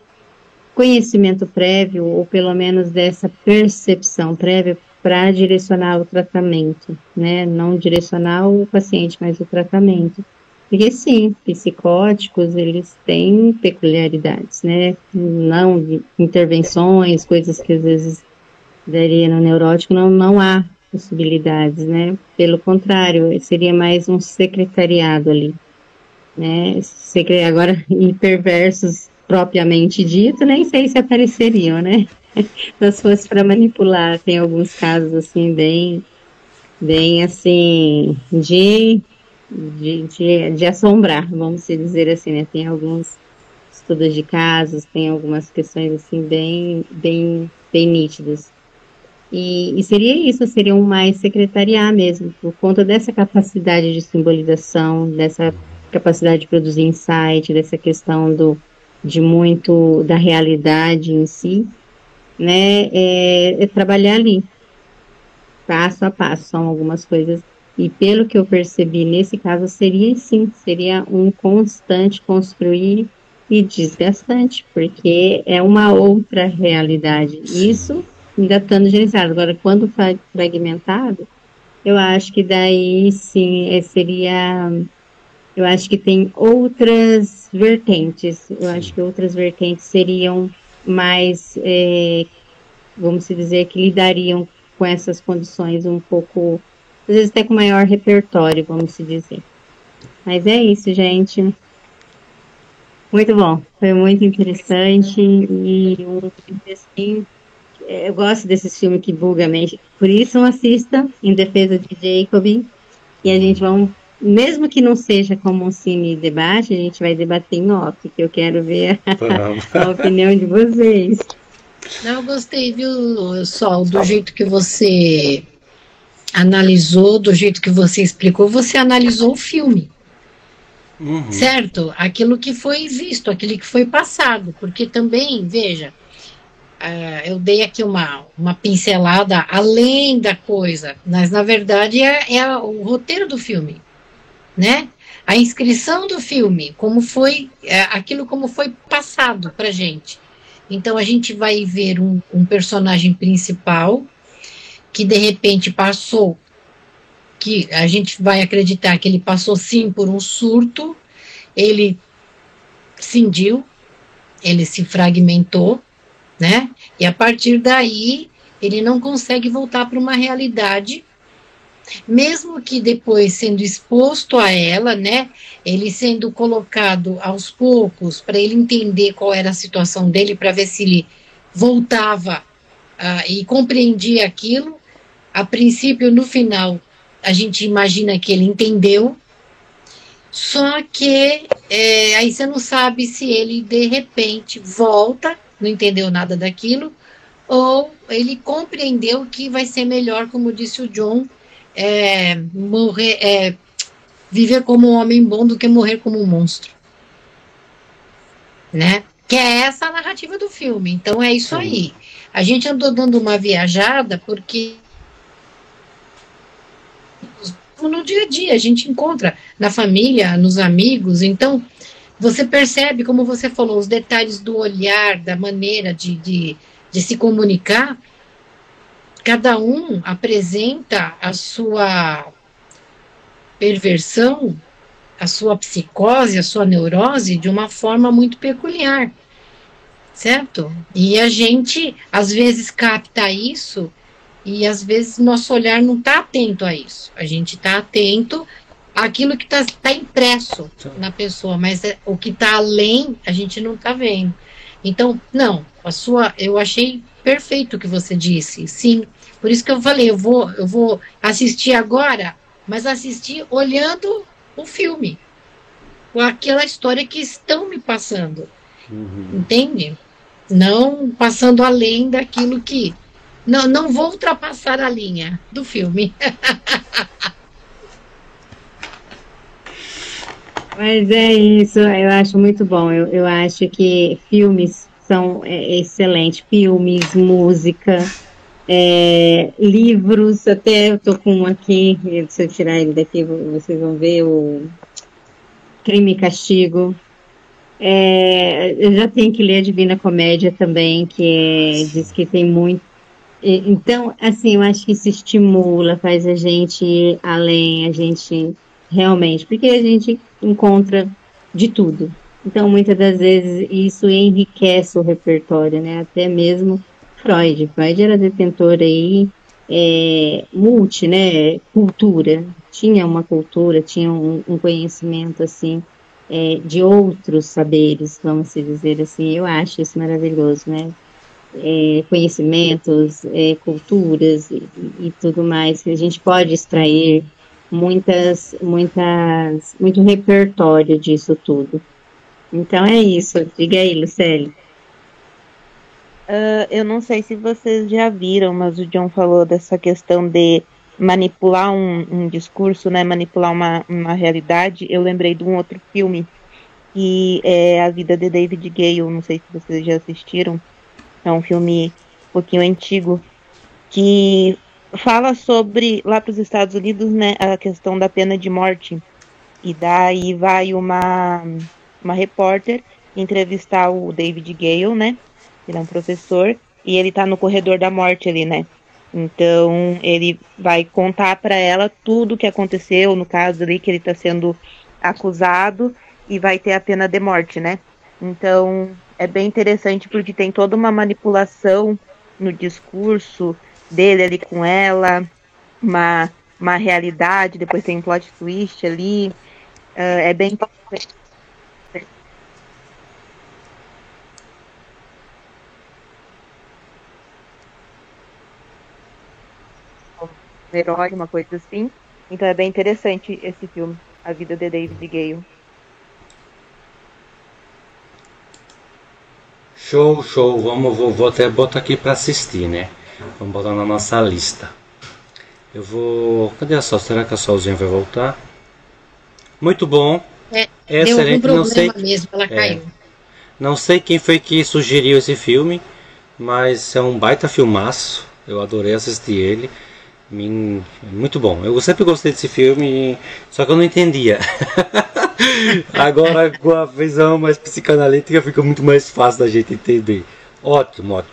conhecimento prévio, ou pelo menos dessa percepção prévia, para direcionar o tratamento, né? Não direcionar o paciente, mas o tratamento. Porque sim, psicóticos, eles têm peculiaridades, né? Não intervenções, coisas que às vezes daria no neurótico, não há possibilidades, né? Pelo contrário, seria mais um secretariado ali, né? Agora, em perversos propriamente dito, nem sei se apareceriam, né? Se fosse para manipular, tem alguns casos assim bem assim de assombrar, vamos dizer assim, né? Tem alguns estudos de casos, tem algumas questões assim bem nítidas. E seria isso, seria um mais secretariar mesmo, por conta dessa capacidade de simbolização, dessa capacidade de produzir insight, dessa questão de muito da realidade em si, né, trabalhar ali, passo a passo, são algumas coisas E pelo que eu percebi, nesse caso, seria um constante construir e desgastante, porque é uma outra realidade. Isso ainda estando gerenciado. Agora, quando fragmentado, eu acho que daí sim seria. Eu acho que tem outras vertentes. Eu acho que outras vertentes seriam mais, vamos dizer, que lidariam com essas condições um pouco, às vezes até com maior repertório, vamos dizer. Mas é isso, gente. Muito bom, foi muito interessante e assim, eu gosto desses filmes que bugam a mente. Por isso, assista Em Defesa de Jacob e a gente vai, mesmo que não seja como um cine debate, a gente vai debater em off, que eu quero ver a opinião de vocês. Não, eu gostei, viu, Sol, do jeito que você analisou, do jeito que você explicou, você analisou o filme. Certo? Aquilo que foi visto, aquilo que foi passado, porque também, veja, eu dei aqui uma pincelada além da coisa, mas na verdade é o roteiro do filme, né? A inscrição do filme, como foi, aquilo como foi passado pra gente. Então a gente vai ver um personagem principal que de repente passou, que a gente vai acreditar que ele passou sim por um surto, ele cindiu, ele se fragmentou, né? E a partir daí ele não consegue voltar para uma realidade, mesmo que depois sendo exposto a ela, né? Ele sendo colocado aos poucos para ele entender qual era a situação dele, para ver se ele voltava e compreendia aquilo. A princípio, no final, a gente imagina que ele entendeu. Só que aí você não sabe se ele de repente volta, não entendeu nada daquilo, ou ele compreendeu que vai ser melhor, como disse o John, viver como um homem bom do que morrer como um monstro, né? Que é essa a narrativa do filme. Então é isso aí. A gente andou dando uma viajada porque no dia a dia, a gente encontra na família, nos amigos, então você percebe, como você falou, os detalhes do olhar, da maneira de se comunicar, cada um apresenta a sua perversão, a sua psicose, a sua neurose de uma forma muito peculiar, certo? E a gente, às vezes, capta isso. E às vezes nosso olhar não está atento a isso. A gente está atento àquilo que está impresso na pessoa, mas o que está além a gente não está vendo. Então, não, eu achei perfeito o que você disse, sim. Por isso que eu falei, eu vou assistir agora, mas assistir olhando o filme, com aquela história que estão me passando. Entende? Não passando além daquilo que... Não vou ultrapassar a linha do filme. Mas é isso, eu acho muito bom. Eu acho que filmes são excelentes. Filmes, música, livros. Até eu tô com um aqui, se eu tirar ele daqui, vocês vão ver o Crime e Castigo. Eu já tenho que ler a Divina Comédia também, que diz que tem muito. Então, assim, eu acho que isso estimula, faz a gente ir além, a gente realmente, porque a gente encontra de tudo. Então, muitas das vezes, isso enriquece o repertório, né? Até mesmo Freud. Freud era detentor aí, multi, né? Cultura. Tinha uma cultura, tinha um conhecimento, assim, de outros saberes, vamos dizer assim. Eu acho isso maravilhoso, né? Conhecimentos, culturas e tudo mais, que a gente pode extrair muito repertório disso tudo. Então é isso. Diga aí, Lucélia. Eu não sei se vocês já viram, mas o John falou dessa questão de manipular um discurso, né, manipular uma realidade. Eu lembrei de um outro filme, que é A Vida de David Gale, não sei se vocês já assistiram. É um filme um pouquinho antigo, que fala sobre, lá para os Estados Unidos, né, a questão da pena de morte. E daí vai uma repórter entrevistar o David Gale, né? Ele é um professor e ele tá no corredor da morte ali, né? Então ele vai contar para ela tudo o que aconteceu, no caso ali que ele tá sendo acusado e vai ter a pena de morte, né? Então é bem interessante porque tem toda uma manipulação no discurso dele ali com ela, uma realidade, depois tem um plot twist ali. É bem um herói, uma coisa assim. Então é bem interessante esse filme, A Vida de David Gale. Show, show. Vou até botar aqui para assistir, né? Vamos botar na nossa lista. Eu vou. Cadê a Sol? Será que a Solzinha vai voltar? Muito bom. Deu algum Excelente. Não problema sei, mesmo, ela caiu. não sei quem foi que sugeriu esse filme, mas é um baita filmaço. Eu adorei assistir ele. Muito bom. Eu sempre gostei desse filme, só que eu não entendia. Agora, com a visão mais psicanalítica, fica muito mais fácil da gente entender. Ótimo, ótimo.